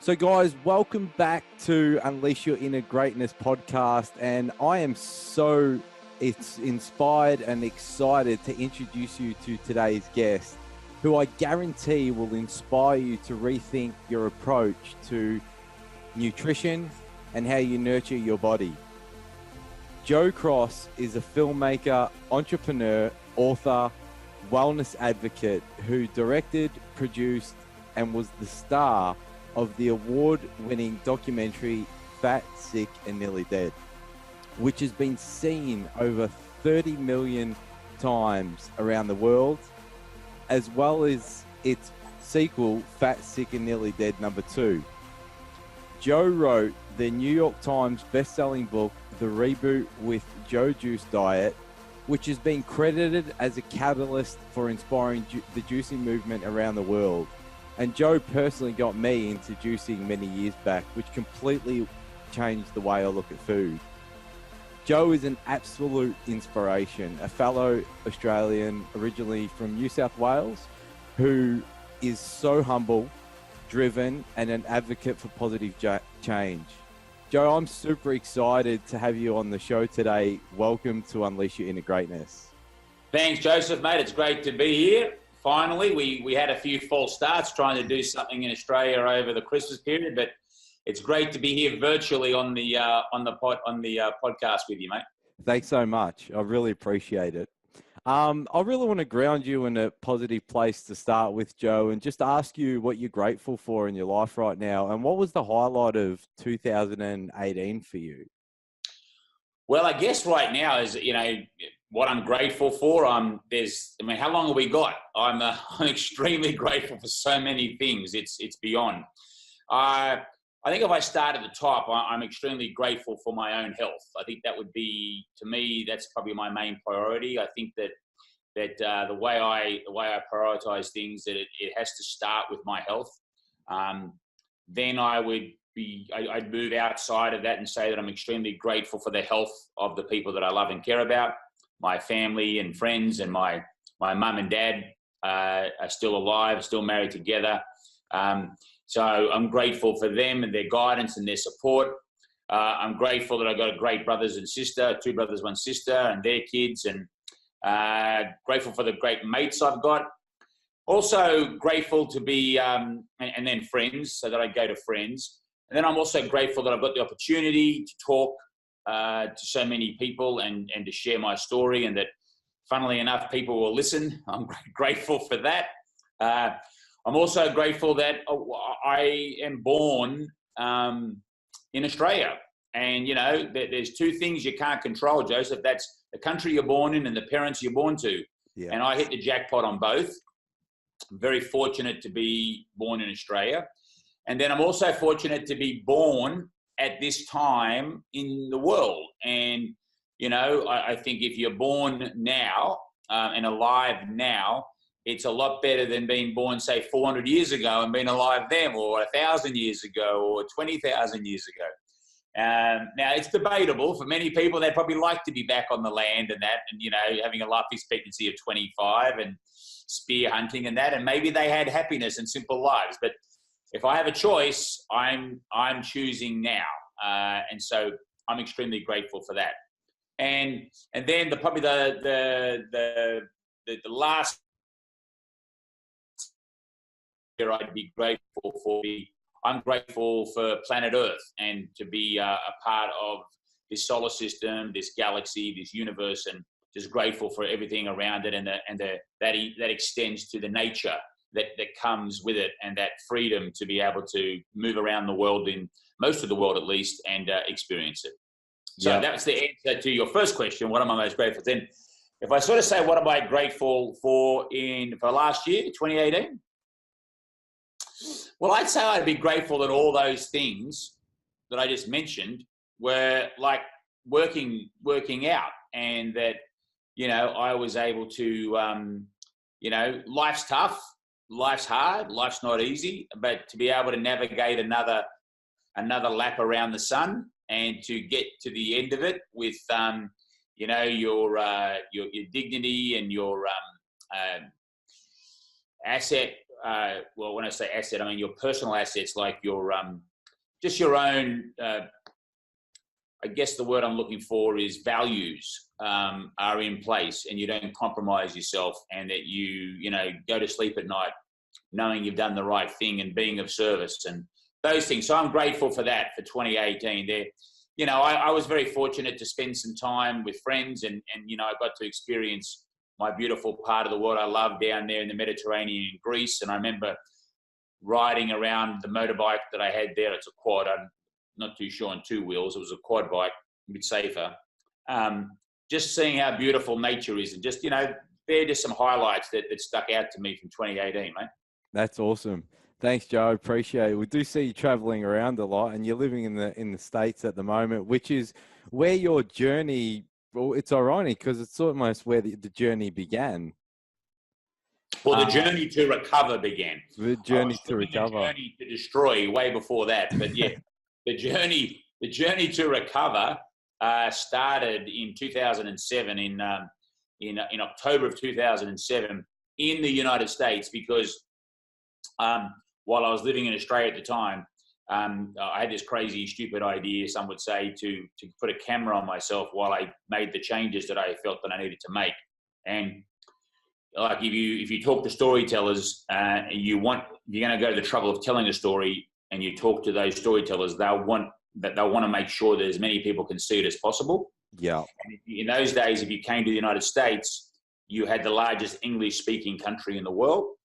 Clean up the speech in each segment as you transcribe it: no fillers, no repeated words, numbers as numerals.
So guys, welcome back to Unleash Your Inner Greatness podcast. And I am so inspired and excited to introduce you to today's guest, who I guarantee will inspire you to rethink your approach to nutrition and how you nurture your body. Joe Cross is a filmmaker, entrepreneur, author, wellness advocate who directed, produced, and was the star of the award-winning documentary Fat, Sick and Nearly Dead, which has been seen over 30 million times around the world, as well as its sequel, Fat, Sick and Nearly Dead #2. Joe wrote the New York Times best-selling book, The Reboot with Joe Juice Diet, which has been credited as a catalyst for inspiring the juicing movement around the world. And Joe personally got me into juicing many years back, which completely changed the way I look at food. Joe is an absolute inspiration, a fellow Australian originally from New South Wales, who is so humble, driven, and an advocate for positive change. Joe, I'm super excited to have you on the show today. Welcome to Unleash Your Inner Greatness. Thanks, Joseph, mate. It's great to be here. Finally, we had a few false starts trying to do something in Australia over the Christmas period, but it's great to be here virtually on the podcast with you, mate. Thanks so much. I really appreciate it. I really want to ground you in a positive place to start with, Joe, and just ask you what you're grateful for in your life right now, and what was the highlight of 2018 for you? Well, I guess right now is, what I'm grateful for. How long have we got? I'm extremely grateful for so many things. It's beyond. I think if I start at the top, I'm extremely grateful for my own health. I think that would be, to me, that's probably my main priority. I think that the way I prioritize things, that it has to start with my health. Then I'd move outside of that and say that I'm extremely grateful for the health of the people that I love and care about. My family and friends, and my mum and dad are still alive, still married together. So I'm grateful for them and their guidance and their support. I'm grateful that I've got great brothers and sister, 2 brothers, 1 sister, and their kids, and grateful for the great mates I've got. Also grateful to be, and then friends, so that I go to friends. And then I'm also grateful that I've got the opportunity to talk to so many people and to share my story, and that, funnily enough, people will listen. I'm grateful for that. I'm also grateful that I am born in Australia. And, there's 2 things you can't control, Joseph. That's the country you're born in and the parents you're born to. Yeah. And I hit the jackpot on both. I'm very fortunate to be born in Australia. And then I'm also fortunate to be born at this time in the world. And, I think if you're born now and alive now, it's a lot better than being born, say, 400 years ago and being alive then, or 1,000 years ago, or 20,000 years ago. Now, it's debatable. For many people, they'd probably like to be back on the land and that, and, having a life expectancy of 25 and spear hunting and that, and maybe they had happiness and simple lives. But if I have a choice, I'm choosing now, and so I'm extremely grateful for that. And then probably the last year I'd be grateful for. I'm grateful for planet Earth, and to be a part of this solar system, this galaxy, this universe, and just grateful for everything around it, and that extends to the nature that comes with it, and that freedom to be able to move around the world, in most of the world at least, and experience it. So that's the answer to your first question. What am I most grateful for? Then, if I sort of say, what am I grateful for for last year, 2018? Well, I'd say I'd be grateful that all those things that I just mentioned were like working out, and that, I was able to, life's tough. Life's hard, life's not easy, but to be able to navigate another lap around the sun, and to get to the end of it with, your dignity and your asset well, when I say asset, I mean your personal assets, like your just your own. I guess the word I'm looking for is values are in place, and you don't compromise yourself, and that you go to sleep at night knowing you've done the right thing and being of service and those things. So I'm grateful for that for 2018. There, I was very fortunate to spend some time with friends, and I got to experience my beautiful part of the world I love down there in the Mediterranean in Greece. And I remember riding around the motorbike that I had there. It's a quad. I'm not too sure on two wheels. It was a quad bike, a bit safer. Just seeing how beautiful nature is, and just, they're just some highlights that stuck out to me from 2018, mate. That's awesome. Thanks, Joe. Appreciate it. We do see you traveling around a lot, and you're living in the States at the moment, which is where your journey, well, it's ironic because it's almost where the journey began. Well, the journey to recover began. The journey to recover. The journey to destroy way before that. But yeah, the journey to recover started in 2007, in October of 2007 in the United States, because while I was living in Australia at the time, I had this crazy, stupid idea, some would say, to put a camera on myself while I made the changes that I felt that I needed to make. And like if you talk to storytellers, you're going to go to the trouble of telling a story, and you talk to those storytellers, they'll want to make sure that as many people can see it as possible. Yeah. And in those days, if you came to the United States, you had the largest English-speaking country in the world.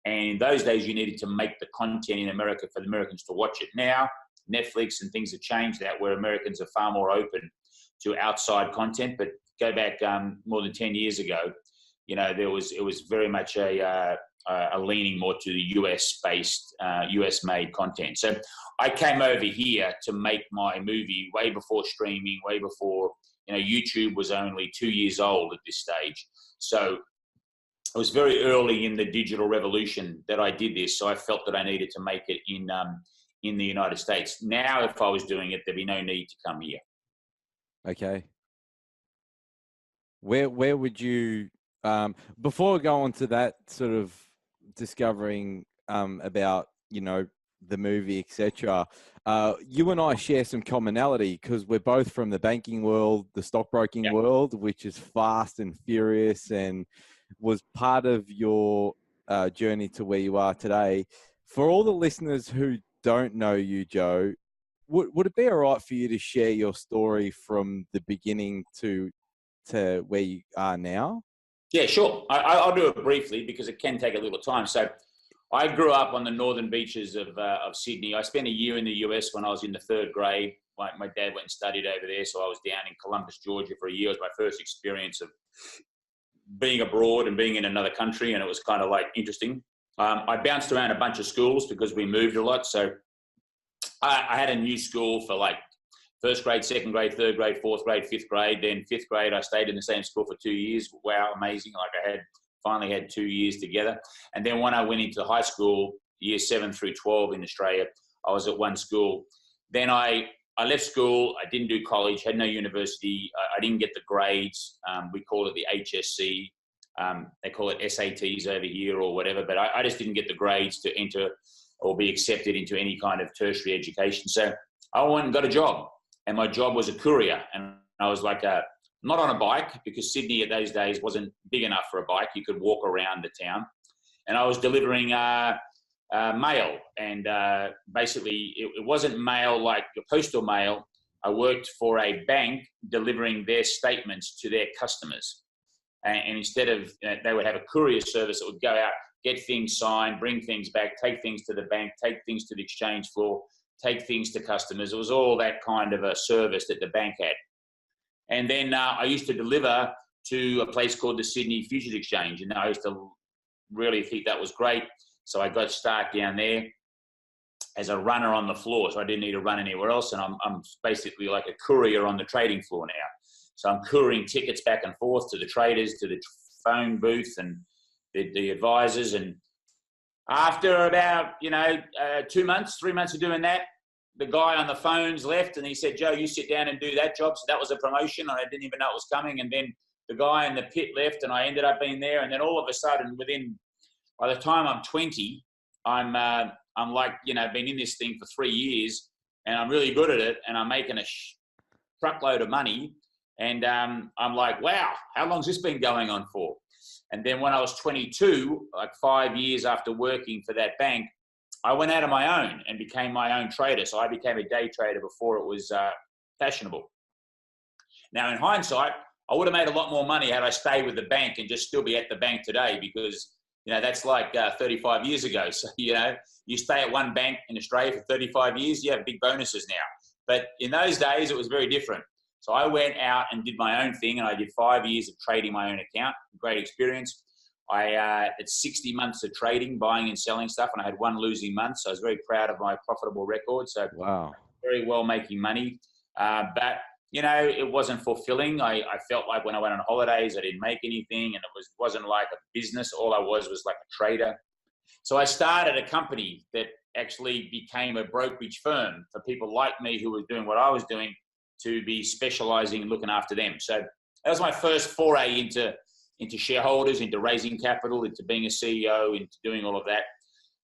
And in those days, you needed to make the content in America for the Americans to watch it. Now, Netflix and things have changed that, where Americans are far more open to outside content. But go back more than 10 years ago, it was very much a leaning more to the US-based, US-made content. So I came over here to make my movie way before streaming, way before, YouTube was only 2 years old at this stage. So it was very early in the digital revolution that I did this. So I felt that I needed to make it in the United States. Now, if I was doing it, there'd be no need to come here. Okay. Where would you, before I go on to that sort of discovering about, the movie, etc. You and I share some commonality because we're both from the banking world, the stockbroking world, which is fast and furious, and was part of your journey to where you are today. For all the listeners who don't know you, Joe, would it be all right for you to share your story from the beginning to where you are now? Yeah, sure. I'll do it briefly because it can take a little time. So I grew up on the northern beaches of Sydney. I spent a year in the US when I was in the third grade. My dad went and studied over there, so I was down in Columbus, Georgia for a year. It was my first experience of being abroad and being in another country, and it was kind of like interesting. I bounced around a bunch of schools because we moved a lot. So I had a new school for like first grade, second grade, third grade, fourth grade, fifth grade. Then fifth grade, I stayed in the same school for 2 years. Wow, amazing. Like I finally had 2 years together. And then when I went into high school, years 7 through 12 in Australia, I was at one school. Then I left school. I didn't do college, had no university. I didn't get the grades. We call it the HSC. They call it SATs over here or whatever, but I just didn't get the grades to enter or be accepted into any kind of tertiary education. So I went and got a job, and my job was a courier. And I was like not on a bike, because Sydney at those days wasn't big enough for a bike. You could walk around the town. And I was delivering mail. And basically, it wasn't mail like your postal mail. I worked for a bank delivering their statements to their customers. And instead of, they would have a courier service that would go out, get things signed, bring things back, take things to the bank, take things to the exchange floor, take things to customers. It was all that kind of a service that the bank had. And then I used to deliver to a place called the Sydney Futures Exchange. And I used to really think that was great. So I got stuck down there as a runner on the floor. So I didn't need to run anywhere else. And I'm basically like a courier on the trading floor now. So I'm couriering tickets back and forth to the traders, to the phone booth and the advisors. And after about, 2 months, 3 months of doing that, the guy on the phones left and he said, "Joe, you sit down and do that job." So that was a promotion. I didn't even know it was coming. And then the guy in the pit left and I ended up being there. And then all of a sudden, within by the time I'm 20, I'm like, been in this thing for 3 years and I'm really good at it and I'm making a truckload of money. And I'm like, wow, how long's this been going on for? And then when I was 22, like 5 years after working for that bank, I went out on my own and became my own trader. So I became a day trader before it was fashionable. Now, in hindsight, I would have made a lot more money had I stayed with the bank and just still be at the bank today, because, that's like 35 years ago. So, you stay at one bank in Australia for 35 years, you have big bonuses now. But in those days, it was very different. So I went out and did my own thing, and I did 5 years of trading my own account. Great experience. I had 60 months of trading, buying and selling stuff, and I had one losing month. So I was very proud of my profitable record. So wow, very well making money. But it wasn't fulfilling. I felt like when I went on holidays, I didn't make anything, and it wasn't like a business. All I was like a trader. So I started a company that actually became a brokerage firm for people like me who were doing what I was doing, to be specializing and looking after them. So that was my first foray into shareholders, into raising capital, into being a CEO, into doing all of that.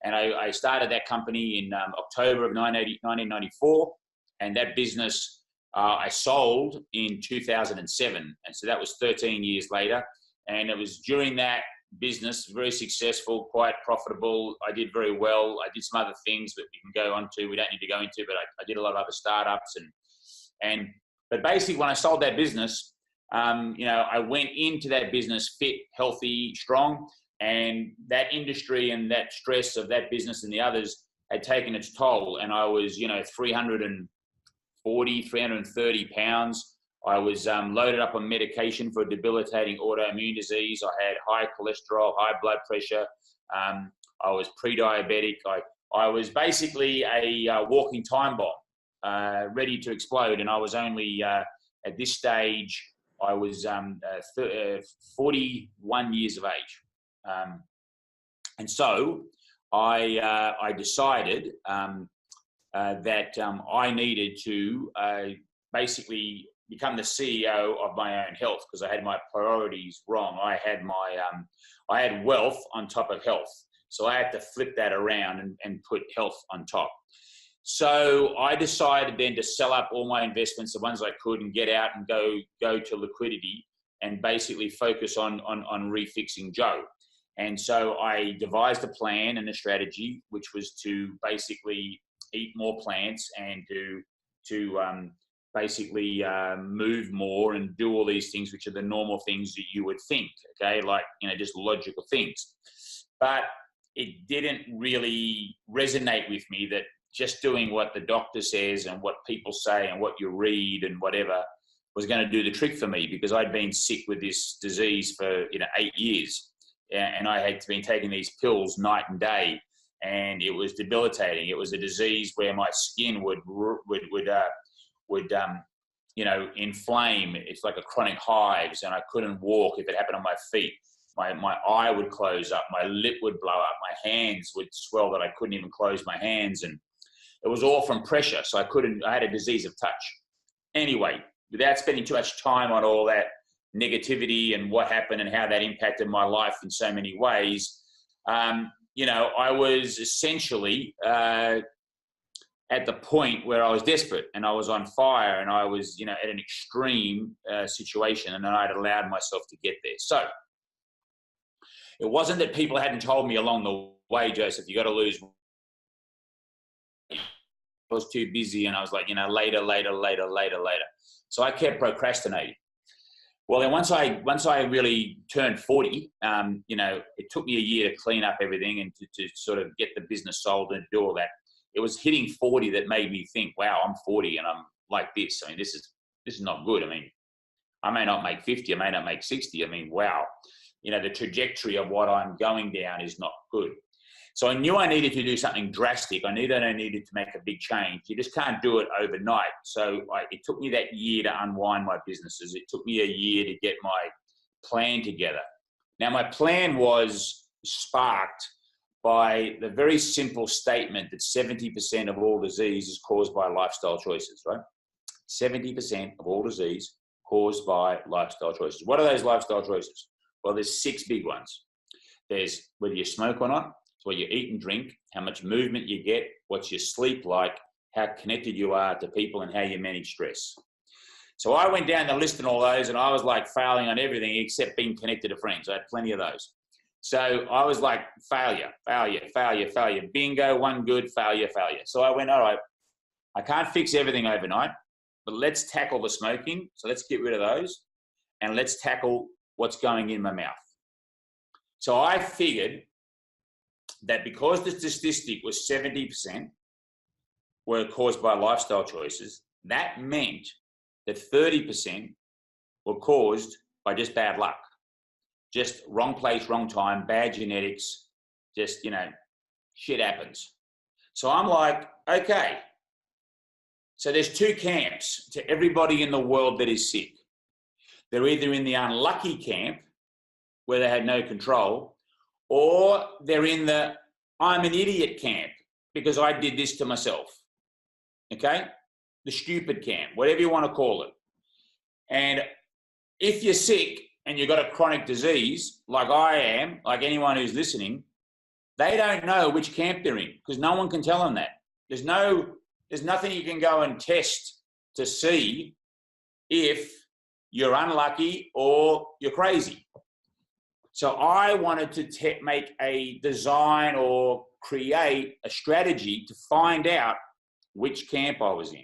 And I started that company in October of 1994, and that business I sold in 2007. And so that was 13 years later. And it was during that business, very successful, quite profitable. I did very well. I did some other things that we can go on to, we don't need to go into, but I did a lot of other startups. But basically when I sold that business, I went into that business fit, healthy, strong, and that industry and that stress of that business and the others had taken its toll. And I was, 340, 330 pounds. I was loaded up on medication for a debilitating autoimmune disease. I had high cholesterol, high blood pressure. I was pre-diabetic. I was basically a walking time bomb, ready to explode. And I was only, at this stage, I was 41 years of age. And so I decided that I needed to basically become the CEO of my own health, because I had my priorities wrong. I had wealth on top of health. So I had to flip that around and put health on top. So I decided then to sell up all my investments, the ones I could, and get out and go to liquidity and basically focus on refixing Joe. And so I devised a plan and a strategy, which was to basically eat more plants and to basically move more and do all these things, which are the normal things that you would think, okay? Like, just logical things. But it didn't really resonate with me that just doing what the doctor says and what people say and what you read and whatever was going to do the trick for me, because I'd been sick with this disease for 8 years, and I had been taking these pills night and day, and it was debilitating. It was a disease where my skin would inflame. It's like a chronic hives, and I couldn't walk if it happened on my feet. My eye would close up, my lip would blow up, my hands would swell that I couldn't even close my hands, and it was all from pressure. So I had a disease of touch. Anyway, without spending too much time on all that negativity and what happened and how that impacted my life in so many ways, I was essentially at the point where I was desperate and I was on fire and I was, at an extreme situation, and then I'd allowed myself to get there. So it wasn't that people hadn't told me along the way, Joseph, you got to lose. I was too busy, and I was like, later. So I kept procrastinating. Well, then once I really turned 40, it took me a year to clean up everything and to sort of get the business sold and do all that. It was hitting 40 that made me think, wow, I'm 40 and I'm like this. I mean, this is not good. I mean, I may not make 50, I may not make 60. I mean, wow, the trajectory of what I'm going down is not good. So I knew I needed to do something drastic. I needed to make a big change. You just can't do it overnight. So it took me that year to unwind my businesses. It took me a year to get my plan together. Now, my plan was sparked by the very simple statement that 70% of all disease is caused by lifestyle choices, right? 70% of all disease caused by lifestyle choices. What are those lifestyle choices? Well, there's 6 big ones. There's whether you smoke or not, it's what you eat and drink, how much movement you get, what's your sleep like, how connected you are to people, and how you manage stress. So I went down the list and all those, and I was like failing on everything except being connected to friends. I had plenty of those. So I was like failure, bingo, one good, failure. So I went, all right, I can't fix everything overnight, but let's tackle the smoking. So let's get rid of those, and let's tackle what's going in my mouth. So I figured that because the statistic was 70% were caused by lifestyle choices, that meant that 30% were caused by just bad luck. Just wrong place, wrong time, bad genetics, just, shit happens. So I'm like, okay. So there's two camps to everybody in the world that is sick. They're either in the unlucky camp, where they had no control, or they're in the I'm an idiot camp because I did this to myself. Okay? The stupid camp, whatever you want to call it. And if you're sick and you've got a chronic disease, like I am, like anyone who's listening, they don't know which camp they're in because no one can tell them that. There's nothing you can go and test to see if you're unlucky or you're crazy. So I wanted to make a design or create a strategy to find out which camp I was in.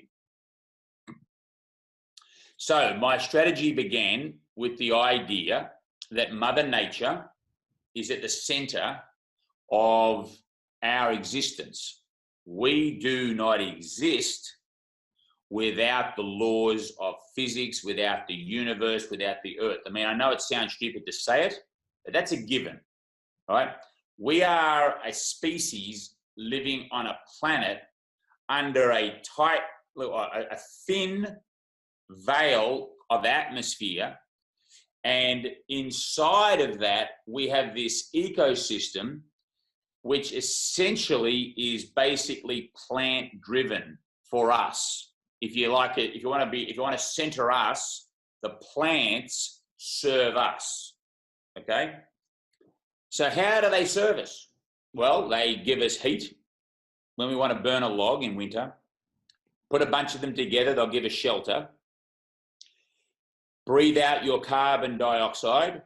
So my strategy began with the idea that Mother Nature is at the center of our existence. We do not exist without the laws of physics, without the universe, without the earth. I mean, I know it sounds stupid to say it, but that's a given, right? We are a species living on a planet under a thin veil of atmosphere. And inside of that, we have this ecosystem, which essentially is basically plant driven for us. If you like it, if you want to center us, the plants serve us. Okay? So how do they serve us? Well, they give us heat when we want to burn a log in winter. Put a bunch of them together, they'll give us shelter. Breathe out your carbon dioxide,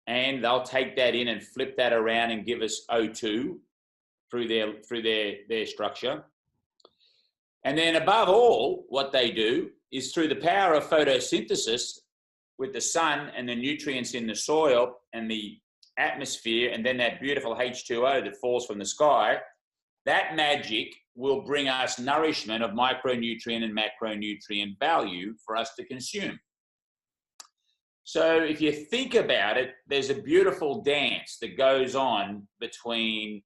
and they'll take that in and flip that around and give us O2 through their structure. And then above all, what they do is through the power of photosynthesis with the sun and the nutrients in the soil and the atmosphere, and then that beautiful H2O that falls from the sky, that magic will bring us nourishment of micronutrient and macronutrient value for us to consume. So if you think about it, there's a beautiful dance that goes on between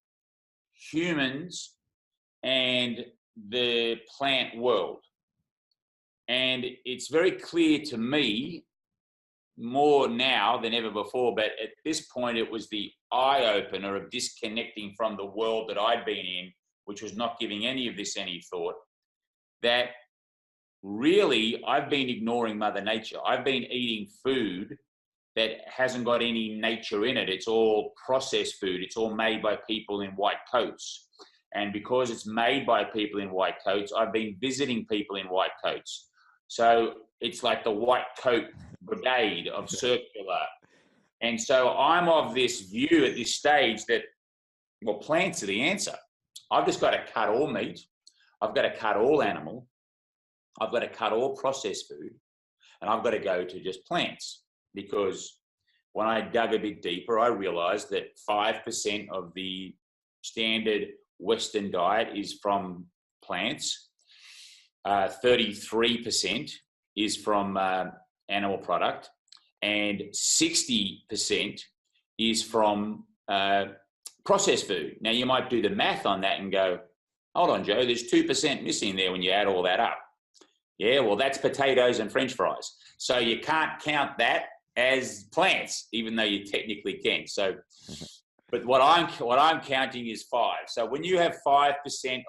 humans and the plant world. And it's very clear to me, more now than ever before, but at this point it was the eye-opener of disconnecting from the world that I'd been in, which was not giving any of this any thought, that really I've been ignoring Mother Nature. I've been eating food that hasn't got any nature in it. It's all processed food. It's all made by people in white coats. And because it's made by people in white coats, I've been visiting people in white coats. So it's like the white coat brigade of circular. And so I'm of this view at this stage that, well, plants are the answer. I've just got to cut all meat. I've got to cut all animal. I've got to cut all processed food. And I've got to go to just plants. Because when I dug a bit deeper, I realized that 5% of the standard Western diet is from plants. 33% is from animal product. And 60% is from processed food. Now, you might do the math on that and go, hold on, Joe, there's 2% missing there when you add all that up. Yeah, well, that's potatoes and French fries. So you can't count that as plants, even though you technically can. So, but what I'm counting is 5. So when you have 5%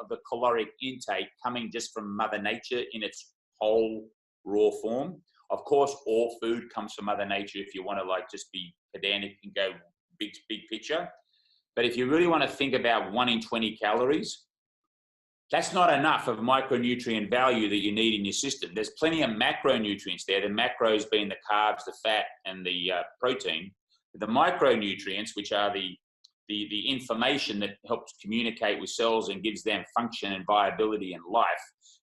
of the caloric intake coming just from Mother Nature in its whole raw form, of course, all food comes from Mother Nature. If you want to like just be pedantic and go big picture. But if you really want to think about 1 in 20 calories, that's not enough of micronutrient value that you need in your system. There's plenty of macronutrients there, the macros being the carbs, the fat, and the protein. The micronutrients, which are the information that helps communicate with cells and gives them function and viability and life,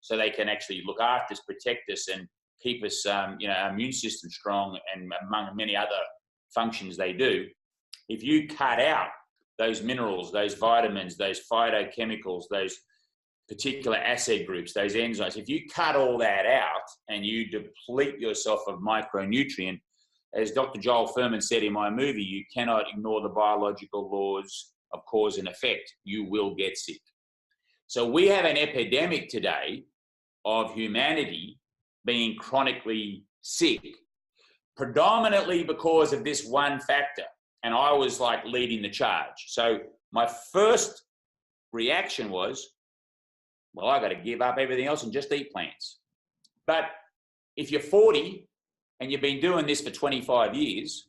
so they can actually look after us, protect us, and keep us, our immune system strong, and among many other functions they do. If you cut out those minerals, those vitamins, those phytochemicals, those particular acid groups, those enzymes, if you cut all that out and you deplete yourself of micronutrient, as Dr. Joel Fuhrman said in my movie, you cannot ignore the biological laws of cause and effect. You will get sick. So we have an epidemic today of humanity being chronically sick, predominantly because of this one factor. And I was like leading the charge. So my first reaction was, well, I got to give up everything else and just eat plants. But if you're 40 and you've been doing this for 25 years,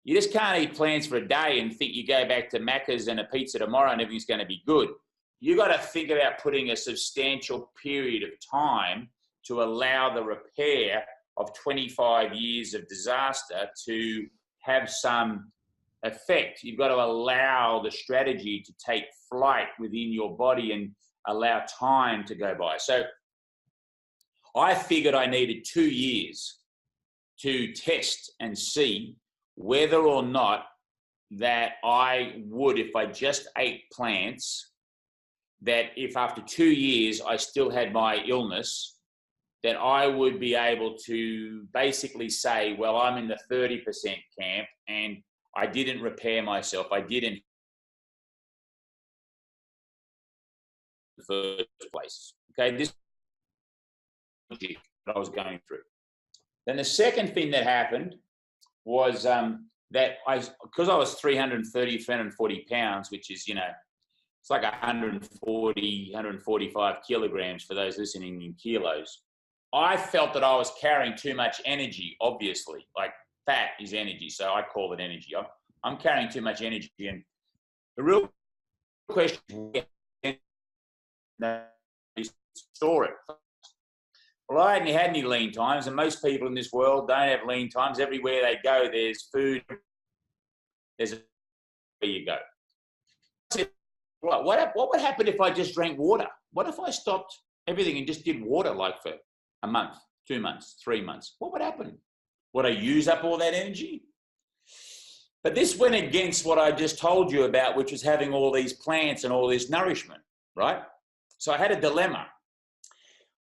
you just can't eat plants for a day and think you go back to Macca's and a pizza tomorrow and everything's going to be good. You got to think about putting a substantial period of time to allow the repair of 25 years of disaster to have some effect. You've got to allow the strategy to take flight within your body and allow time to go by. So I figured I needed 2 years to test and see whether or not that I would, if I just ate plants, that if after 2 years I still had my illness, that I would be able to basically say, well, I'm in the 30% camp and I didn't repair myself. I didn't in the first place. Okay, this is what I was going through. Then the second thing that happened was that because I was 340 pounds, which is, it's like 140, 145 kilograms for those listening in kilos. I felt that I was carrying too much energy, obviously. Like fat is energy, so I call it energy. I'm carrying too much energy. And the real question is store it. Well, I hadn't had any lean times, and most people in this world don't have lean times. Everywhere they go, there's food. There's where you go. I said, right, what would happen if I just drank water? What if I stopped everything and just did water like for a month, 2 months, 3 months? What would happen? Would I use up all that energy? But this went against what I just told you about, which was having all these plants and all this nourishment, right? So I had a dilemma.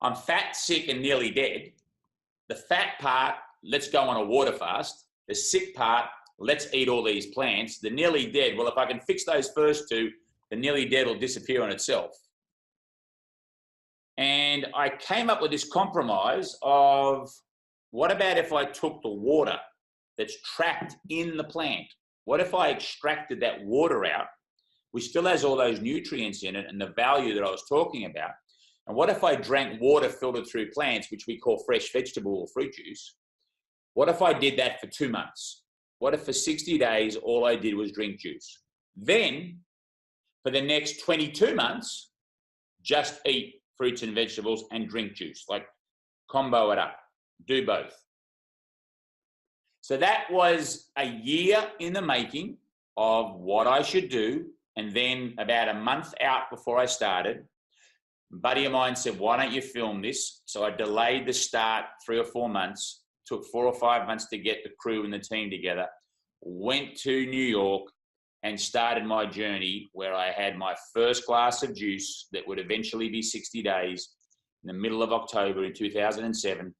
I'm fat, sick, and nearly dead. The fat part, let's go on a water fast. The sick part, let's eat all these plants. The nearly dead, well, if I can fix those first two, the nearly dead will disappear on itself. And I came up with this compromise of, what about if I took the water that's trapped in the plant? What if I extracted that water out, which still has all those nutrients in it and the value that I was talking about? And what if I drank water filtered through plants, which we call fresh vegetable or fruit juice? What if I did that for 2 months? What if for 60 days, all I did was drink juice? Then, for the next 22 months, just eat fruits and vegetables and drink juice, like combo it up, do both. So that was a year in the making of what I should do. And then about a month out before I started, a buddy of mine said, why don't you film this? So I delayed the start 3 or 4 months, took 4 or 5 months to get the crew and the team together, went to New York and started my journey where I had my first glass of juice that would eventually be 60 days in the middle of October in 2007.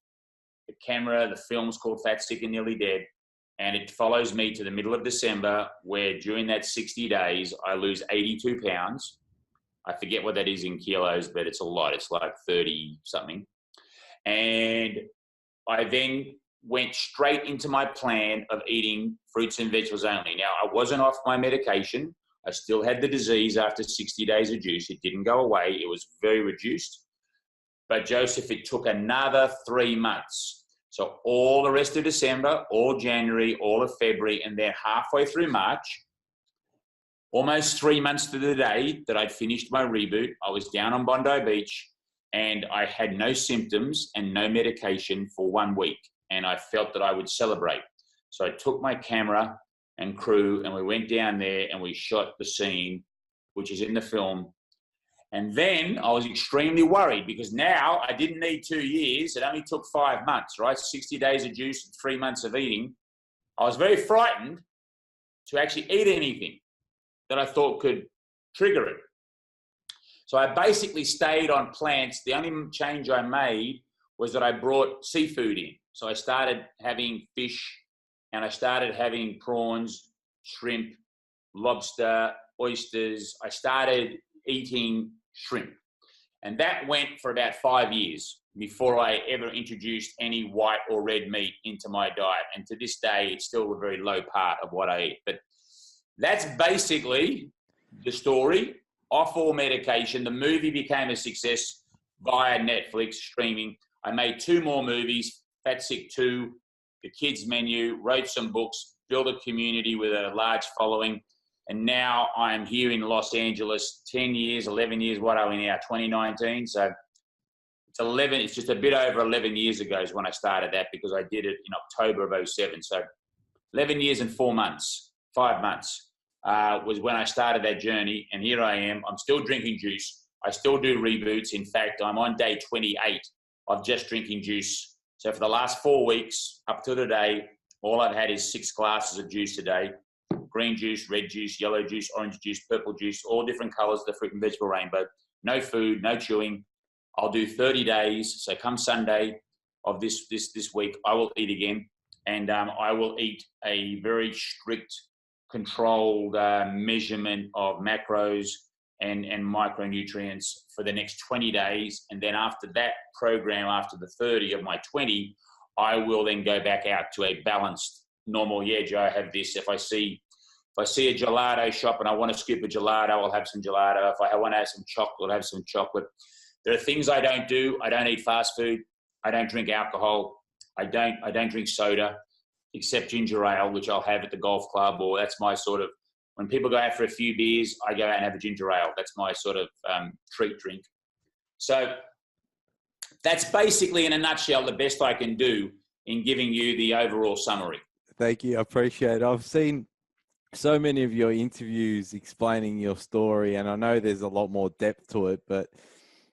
The camera, the film's called Fat, Sick and Nearly Dead. And it follows me to the middle of December, where during that 60 days, I lose 82 pounds. I forget what that is in kilos, but it's a lot. It's like 30 something. And I then went straight into my plan of eating fruits and vegetables only. Now, I wasn't off my medication. I still had the disease after 60 days of juice. It didn't go away. It was very reduced. But Joseph, it took another 3 months. So all the rest of December, all January, all of February, and then halfway through March, almost 3 months to the day that I'd finished my reboot, I was down on Bondi Beach and I had no symptoms and no medication for 1 week. And I felt that I would celebrate. So I took my camera and crew and we went down there and we shot the scene, which is in the film. And then I was extremely worried because now I didn't need 2 years. It only took 5 months, right? 60 days of juice and 3 months of eating. I was very frightened to actually eat anything that I thought could trigger it. So I basically stayed on plants. The only change I made was that I brought seafood in. So I started having fish and I started having prawns, shrimp, lobster, oysters. I started eating shrimp. And that went for about 5 years before I ever introduced any white or red meat into my diet. And to this day, it's still a very low part of what I eat. But that's basically the story. Off all medication. The movie became a success via Netflix streaming. I made 2 more movies, Fat Sick 2, The Kids Menu, wrote some books, built a community with a large following. And now I'm here in Los Angeles, 10 years, 11 years, what are we now, 2019? So it's just a bit over 11 years ago is when I started that because I did it in October of 2007. So 11 years and 4 months, 5 months. Was when I started that journey, and here I am. I'm still drinking juice. I still do reboots. In fact, I'm on day 28 of just drinking juice. So for the last 4 weeks, up to today, all I've had is 6 glasses of juice a day. Green juice, red juice, yellow juice, orange juice, purple juice, all different colors, the fruit and vegetable rainbow. No food, no chewing. I'll do 30 days. So come Sunday of this week, I will eat again. And I will eat a very strict controlled measurement of macros and micronutrients for the next 20 days. And then after that program, after the 30 of my 20, I will then go back out to a balanced, normal, yeah, Joe, I have this. If I see a gelato shop and I want to skip a gelato, I'll have some gelato. If I want to have some chocolate, I'll have some chocolate. There are things I don't do. I don't eat fast food. I don't drink alcohol. I don't drink soda, except ginger ale, which I'll have at the golf club, or that's my sort of, when people go out for a few beers, I go out and have a ginger ale. That's my sort of treat drink. So that's basically in a nutshell the best I can do in giving you the overall summary. Thank you. I appreciate it. I've seen so many of your interviews explaining your story, and I know there's a lot more depth to it, but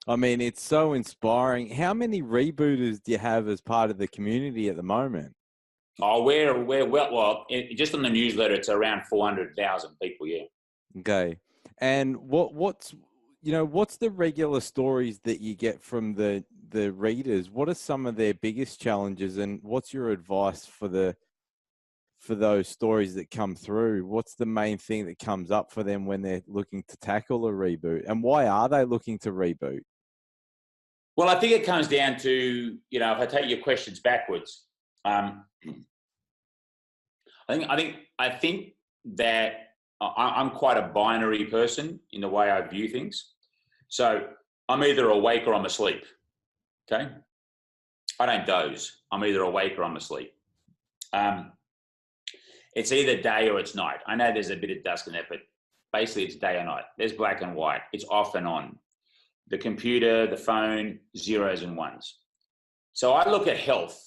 I mean, it's so inspiring. How many rebooters do you have as part of the community at the moment? Oh, just on the newsletter, it's around 400,000 people, yeah. Okay. And what's the regular stories that you get from the readers? What are some of their biggest challenges, and what's your advice for those stories that come through? What's the main thing that comes up for them when they're looking to tackle a reboot, and why are they looking to reboot? Well, I think it comes down to, if I take your questions backwards, I think that I'm quite a binary person in the way I view things. So I'm either awake or I'm asleep. Okay. I don't doze. I'm either awake or I'm asleep. It's either day or it's night. I know there's a bit of dusk in there, but basically it's day or night. There's black and white. It's off and on. The computer, the phone, zeros and ones. So I look at health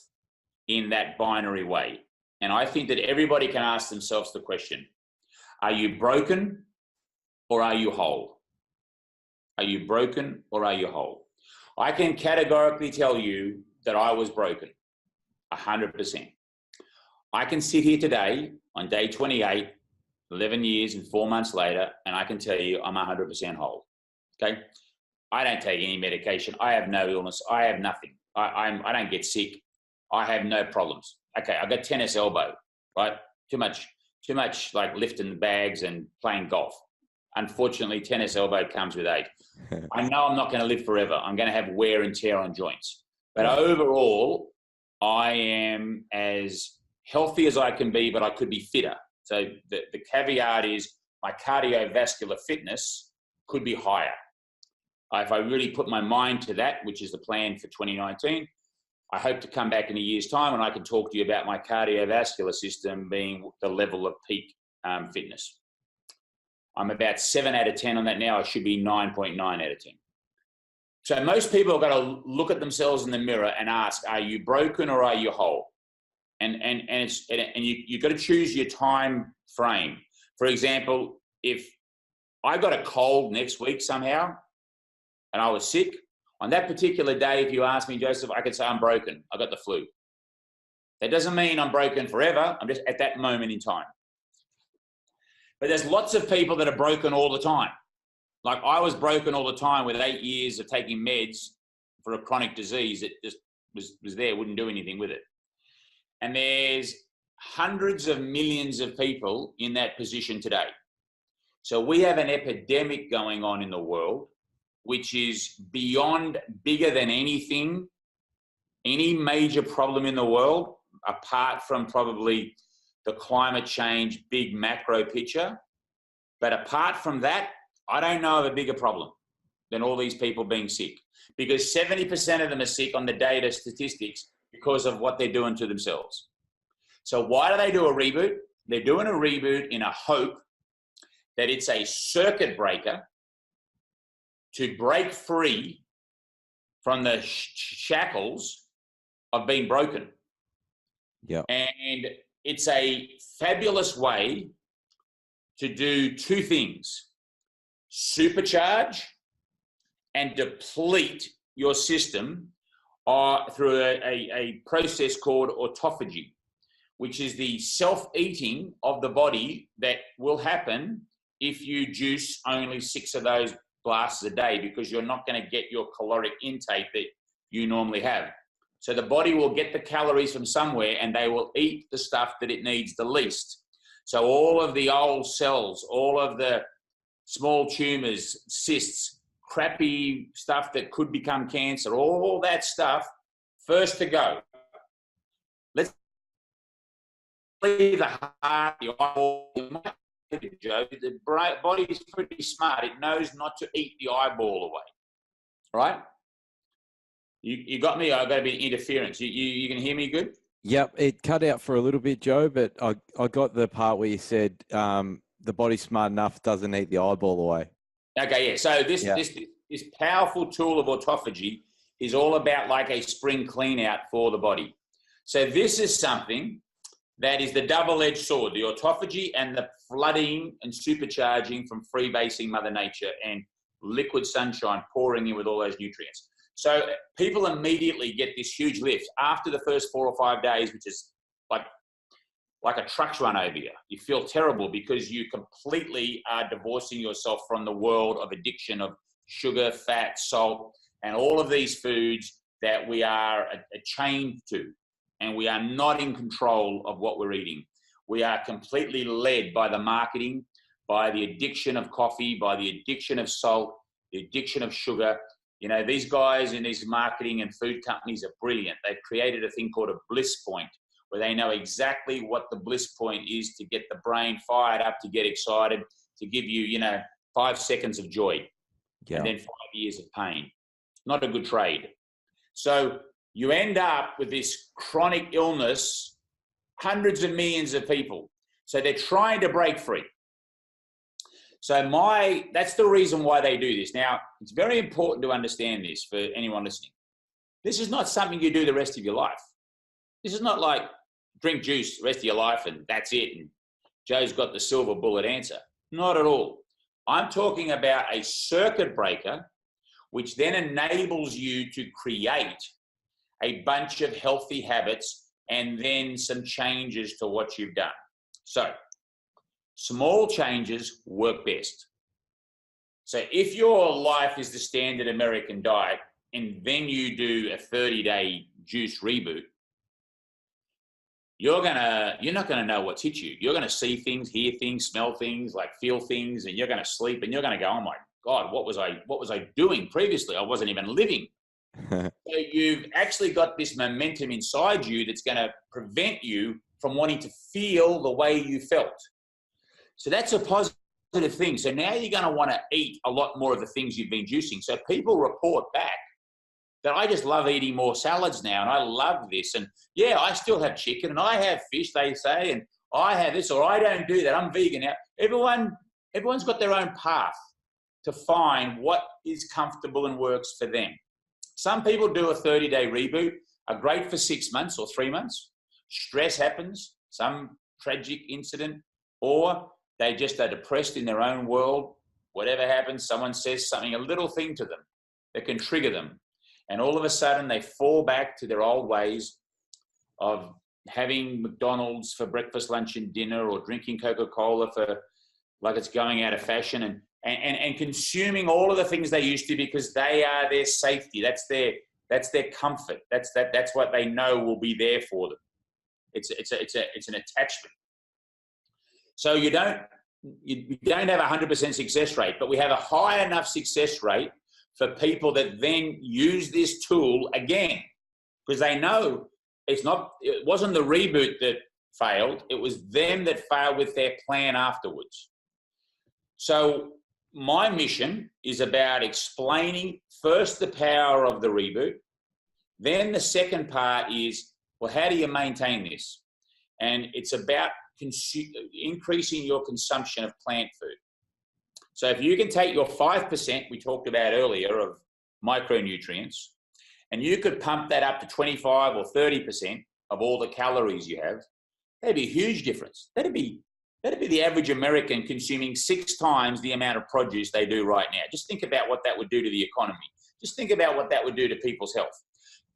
in that binary way. And I think that everybody can ask themselves the question, are you broken or are you whole? Are you broken or are you whole? I can categorically tell you that I was broken, 100%. I can sit here today on day 28, 11 years and 4 months later, and I can tell you I'm 100% whole, okay? I don't take any medication. I have no illness. I have nothing. I don't get sick. I have no problems. Okay, I got tennis elbow, right? Too much like lifting bags and playing golf. Unfortunately, tennis elbow comes with age. I know I'm not going to live forever. I'm going to have wear and tear on joints. But overall, I am as healthy as I can be, but I could be fitter. So the caveat is my cardiovascular fitness could be higher. If I really put my mind to that, which is the plan for 2019, I hope to come back in a year's time and I can talk to you about my cardiovascular system being the level of peak fitness. I'm about 7 out of 10 on that now. I should be 9.9 out of 10. So most people have got to look at themselves in the mirror and ask, are you broken or are you whole? And you've got to choose your time frame. For example, if I got a cold next week somehow and I was sick, on that particular day, if you ask me, Joseph, I could say I'm broken. I got the flu. That doesn't mean I'm broken forever. I'm just at that moment in time. But there's lots of people that are broken all the time. Like I was broken all the time with 8 years of taking meds for a chronic disease that just was there, wouldn't do anything with it. And there's hundreds of millions of people in that position today. So we have an epidemic going on in the world, which is beyond bigger than anything, any major problem in the world, apart from probably the climate change, big macro picture. But apart from that, I don't know of a bigger problem than all these people being sick, because 70% of them are sick on the data statistics because of what they're doing to themselves. So why do they do a reboot? They're doing a reboot in a hope that it's a circuit breaker to break free from the shackles of being broken. Yeah. And it's a fabulous way to do two things: supercharge and deplete your system through a process called autophagy, which is the self-eating of the body that will happen if you juice only 6 of those glasses a day, because you're not going to get your caloric intake that you normally have. So the body will get the calories from somewhere and they will eat the stuff that it needs the least. So all of the old cells, all of the small tumors, cysts, crappy stuff that could become cancer, all that stuff, first to go. Let's leave the heart, the eyeball. Joe, the body is pretty smart. It knows not to eat the eyeball away, right? You got me? I've got a bit of interference. You can hear me good? Yep, it cut out for a little bit, Joe, but I got the part where you said the body's smart enough, doesn't eat the eyeball away. Okay, yeah. So this powerful tool of autophagy is all about like a spring clean out for the body. So this is something that is the double-edged sword, the autophagy and the flooding and supercharging from freebasing Mother Nature and liquid sunshine pouring in with all those nutrients. So people immediately get this huge lift after the first 4 or 5 days, which is like a truck's run over you. You feel terrible because you completely are divorcing yourself from the world of addiction of sugar, fat, salt, and all of these foods that we are chained to. And we are not in control of what we're eating. We are completely led by the marketing, by the addiction of coffee, by the addiction of salt, the addiction of sugar. You know, these guys in these marketing and food companies are brilliant. They've created a thing called a bliss point, where they know exactly what the bliss point is to get the brain fired up, to get excited, to give you, 5 seconds of joy, and then 5 years of pain. Not a good trade. So you end up with this chronic illness, hundreds of millions of people. So they're trying to break free. So that's the reason why they do this. Now, it's very important to understand this for anyone listening. This is not something you do the rest of your life. This is not like drink juice the rest of your life and that's it, and Joe's got the silver bullet answer. Not at all. I'm talking about a circuit breaker, which then enables you to create a bunch of healthy habits and then some changes to what you've done. So small changes work best. So if your life is the standard American diet and then you do a 30-day juice reboot, you're not gonna know what's hit you. You're gonna see things, hear things, smell things, like feel things, and you're gonna sleep and you're gonna go, oh my God, what was I doing previously? I wasn't even living. So you've actually got this momentum inside you that's going to prevent you from wanting to feel the way you felt. So that's a positive thing. So now you're going to want to eat a lot more of the things you've been juicing. So people report back that I just love eating more salads now, and I love this. And yeah, I still have chicken, and I have fish, they say, and I have this, or I don't do that. I'm vegan now. Everyone's got their own path to find what is comfortable and works for them. Some people do a 30-day reboot, are great for 6 months or 3 months. Stress happens, some tragic incident, or they just are depressed in their own world. Whatever happens, someone says something, a little thing to them that can trigger them. And all of a sudden they fall back to their old ways of having McDonald's for breakfast, lunch, and dinner, or drinking Coca-Cola for like it's going out of fashion, and consuming all of the things they used to because they are their safety. That's their comfort. That's what they know will be there for them. It's an attachment. So you don't have 100% success rate, but we have a high enough success rate for people that then use this tool again, because they know it wasn't the reboot that failed, it was them that failed with their plan afterwards. So my mission is about explaining first the power of the reboot. Then the second part is, well, how do you maintain this? And it's about increasing your consumption of plant food. So if you can take your 5% we talked about earlier of micronutrients, and you could pump that up to 25 or 30% of all the calories you have, that'd be a huge difference. That'd be the average American consuming 6 times the amount of produce they do right now. Just think about what that would do to the economy. Just think about what that would do to people's health.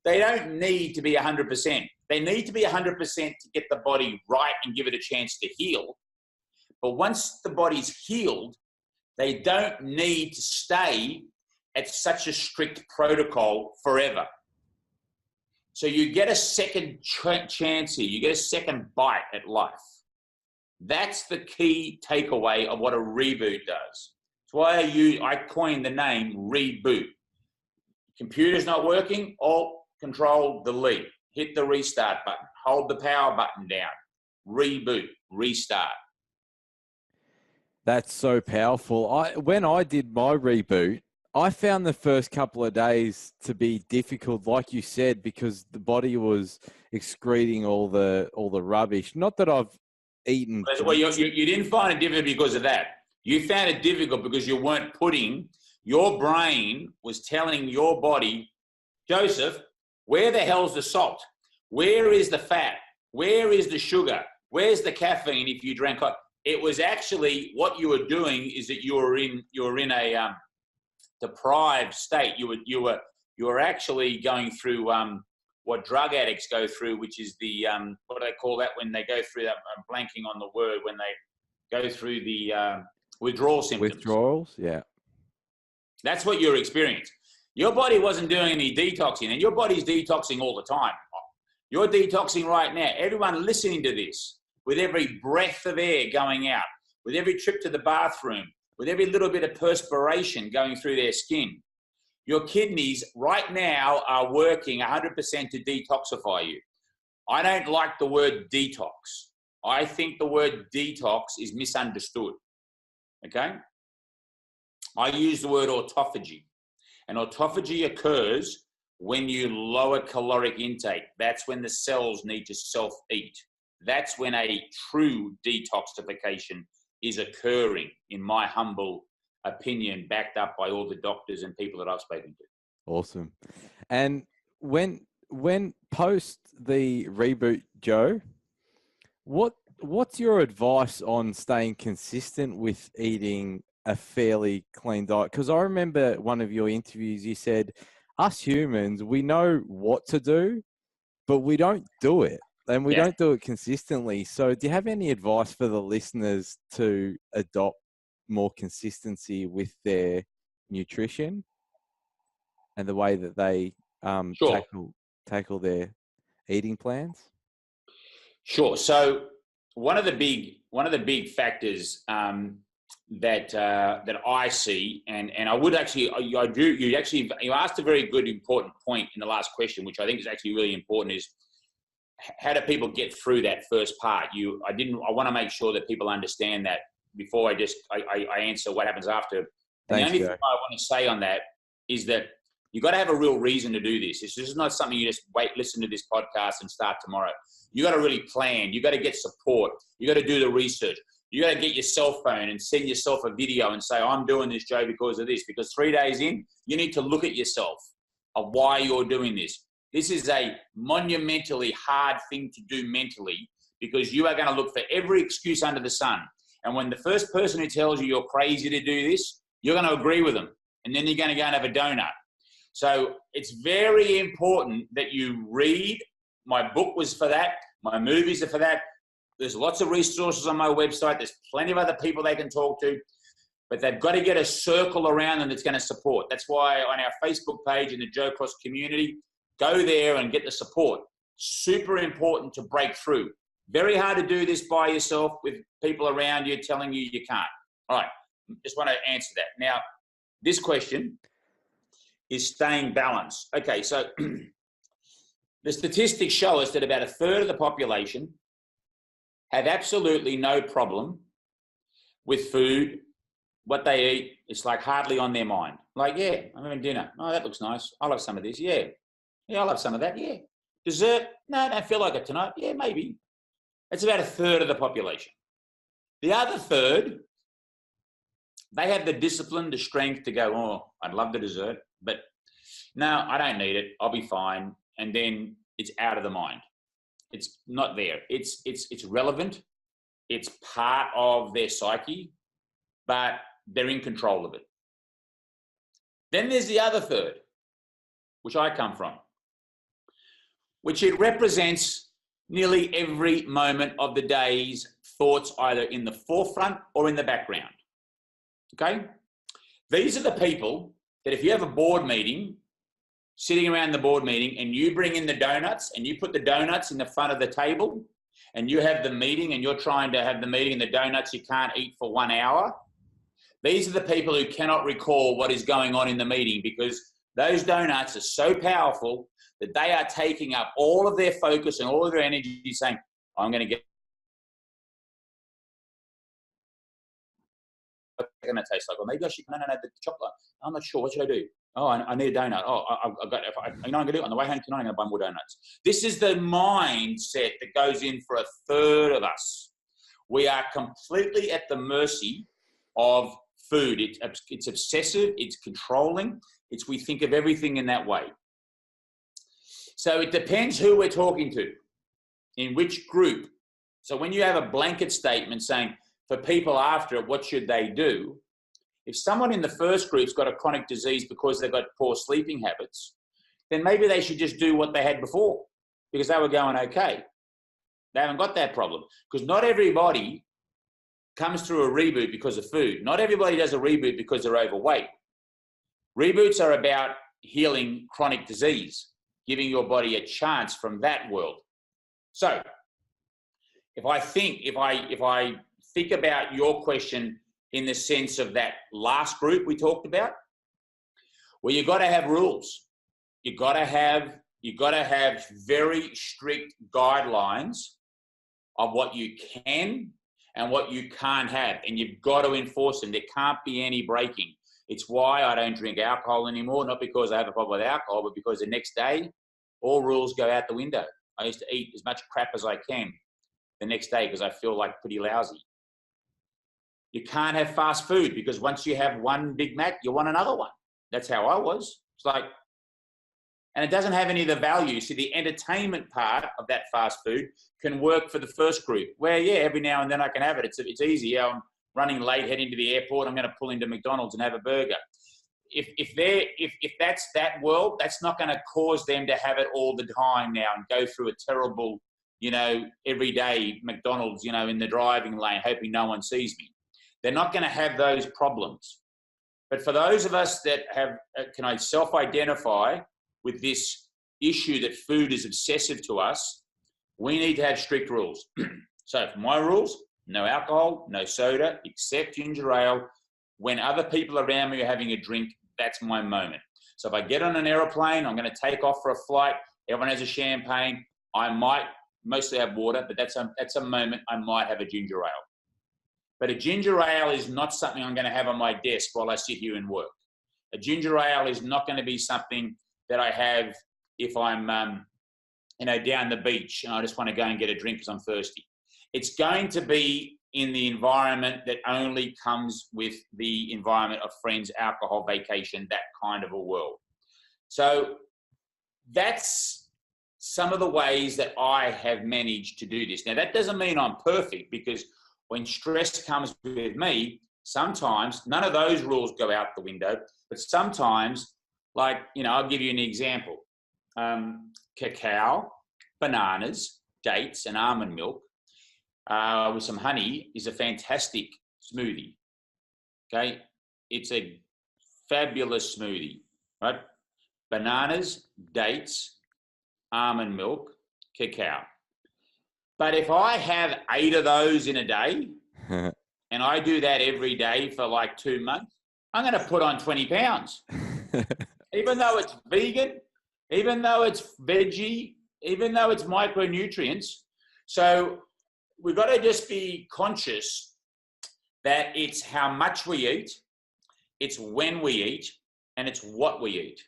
They don't need to be 100%. They need to be 100% to get the body right and give it a chance to heal. But once the body's healed, they don't need to stay at such a strict protocol forever. So you get a second chance here. You get a second bite at life. That's the key takeaway of what a reboot does. That's why I coined the name reboot. Computer's not working, Alt, Control, Delete. Hit the restart button. Hold the power button down. Reboot, restart. That's so powerful. When I did my reboot, I found the first couple of days to be difficult, like you said, because the body was excreting all the rubbish. Not that I've eaten. Well, you didn't find it difficult because of that. You found it difficult because you weren't your brain was telling your body, Joseph, where the hell's the salt? Where is the fat? Where is the sugar? Where's the caffeine if you drank hot? It was actually what you were doing is that you were in a deprived state. You were actually going through what drug addicts go through, which is the what do they call that when they go through that? I'm blanking on the word, when they go through the withdrawal symptoms. Withdrawals, yeah. That's what you're experiencing. Your body wasn't doing any detoxing, and your body's detoxing all the time. You're detoxing right now. Everyone listening to this, with every breath of air going out, with every trip to the bathroom, with every little bit of perspiration going through their skin, your kidneys right now are working 100% to detoxify you. I don't like the word detox. I think the word detox is misunderstood. Okay? I use the word autophagy. And autophagy occurs when you lower caloric intake. That's when the cells need to self-eat. That's when a true detoxification is occurring, in my humble opinion, backed up by all the doctors and people that I've spoken to. Awesome. And when post the reboot, Joe, what's your advice on staying consistent with eating a fairly clean diet? Because I remember one of your interviews, you said, us humans, we know what to do, but we don't do it. And we don't do it consistently. So do you have any advice for the listeners to adopt more consistency with their nutrition and the way that they tackle their eating plans? Sure. So one of the big factors that I see, and I would actually, you asked a very good important point in the last question, which I think is actually really important, is how do people get through that first part? I want to make sure that people understand that before I answer what happens after. And the only thing I want to say on that is that You got to have a real reason to do this. This is not something you just listen to this podcast and start tomorrow. You got to really plan. You got to get support. You got to do the research. You got to get your cell phone and send yourself a video and say, I'm doing this, Joe, because of this. Because 3 days in, you need to look at yourself of why you're doing this. This is a monumentally hard thing to do mentally, because you are going to look for every excuse under the sun. And when the first person who tells you you're crazy to do this, you're going to agree with them. And then you're going to go and have a donut. So it's very important that you read. My book was for that. My movies are for that. There's lots of resources on my website. There's plenty of other people they can talk to. But they've got to get a circle around them that's going to support. That's why on our Facebook page in the Joe Cross community, go there and get the support. Super important to break through. Very hard to do this by yourself with people around you telling you you can't. All right, just want to answer that. Now, this question is staying balanced. Okay, so the statistics show us that about a third of the population have absolutely no problem with food, what they eat. It's like hardly on their mind. Like, yeah, I'm having dinner. Oh, that looks nice. I'll have some of this. Yeah, I'll have some of that. Yeah. Dessert? No, I don't feel like it tonight. Yeah, maybe. That's about a third of the population. The other third, they have the discipline, the strength to go, oh, I'd love the dessert, but no, I don't need it. I'll be fine. And then it's out of the mind. It's not there. It's relevant. It's part of their psyche, but they're in control of it. Then there's the other third, which I come from, which it represents nearly every moment of the day's thoughts, either in the forefront or in the background. Okay? These are the people that if you have a board meeting, sitting around the board meeting, and you bring in the donuts and you put the donuts in the front of the table and you have the meeting and you're trying to have the meeting and the donuts you can't eat for 1 hour, these are the people who cannot recall what is going on in the meeting, because those donuts are so powerful that they are taking up all of their focus and all of their energy, saying, I'm going to get going to taste like, well, maybe I should, no, the chocolate. I'm not sure. What should I do? Oh, I need a donut. Oh, I've got, you know, I'm going to do it on the way home tonight. I'm going to buy more donuts. This is the mindset that goes in for a third of us. We are completely at the mercy of food. It's obsessive. It's controlling. We think of everything in that way. So it depends who we're talking to, in which group. So when you have a blanket statement saying, for people after it, what should they do? If someone in the first group's got a chronic disease because they've got poor sleeping habits, then maybe they should just do what they had before, because they were going okay. They haven't got that problem, because not everybody comes through a reboot because of food. Not everybody does a reboot because they're overweight. Reboots are about healing chronic disease, giving your body a chance from that world. So if I think about your question in the sense of that last group we talked about, well, you got to have rules. You got to have very strict guidelines of what you can and what you can't have, and you've got to enforce them. There can't be any breaking. It's why I don't drink alcohol anymore, not because I have a problem with alcohol, but because the next day, all rules go out the window. I used to eat as much crap as I can the next day because I feel like pretty lousy. You can't have fast food, because once you have one Big Mac, you want another one. That's how I was. It's like, and it doesn't have any of the value. See, the entertainment part of that fast food can work for the first group, where, yeah, every now and then I can have it. It's easy. Yeah, I'm running late, heading to the airport, I'm going to pull into McDonald's and have a burger. If that's that world, that's not going to cause them to have it all the time now and go through a terrible, every day McDonald's, in the driving lane, hoping no one sees me. They're not going to have those problems. But for those of us that can self-identify with this issue that food is obsessive to us, we need to have strict rules. So for my rules, no alcohol, no soda, except ginger ale. When other people around me are having a drink, that's my moment. So if I get on an aeroplane, I'm going to take off for a flight, everyone has a champagne, I might mostly have water, but that's a moment I might have a ginger ale. But a ginger ale is not something I'm going to have on my desk while I sit here and work. A ginger ale is not going to be something that I have if I'm, down the beach and I just want to go and get a drink because I'm thirsty. It's going to be in the environment that only comes with the environment of friends, alcohol, vacation, that kind of a world. So that's some of the ways that I have managed to do this. Now, that doesn't mean I'm perfect, because when stress comes with me, sometimes none of those rules go out the window, but sometimes, I'll give you an example. Cacao, bananas, dates, and almond milk with some honey is a fantastic smoothie. Okay, it's a fabulous smoothie, right? Bananas, dates, almond milk, cacao. But if I have 8 of those in a day, and I do that every day for like 2 months, I'm going to put on 20 pounds. Even though it's vegan, even though it's veggie, even though it's micronutrients. So we've got to just be conscious that it's how much we eat, it's when we eat, and it's what we eat.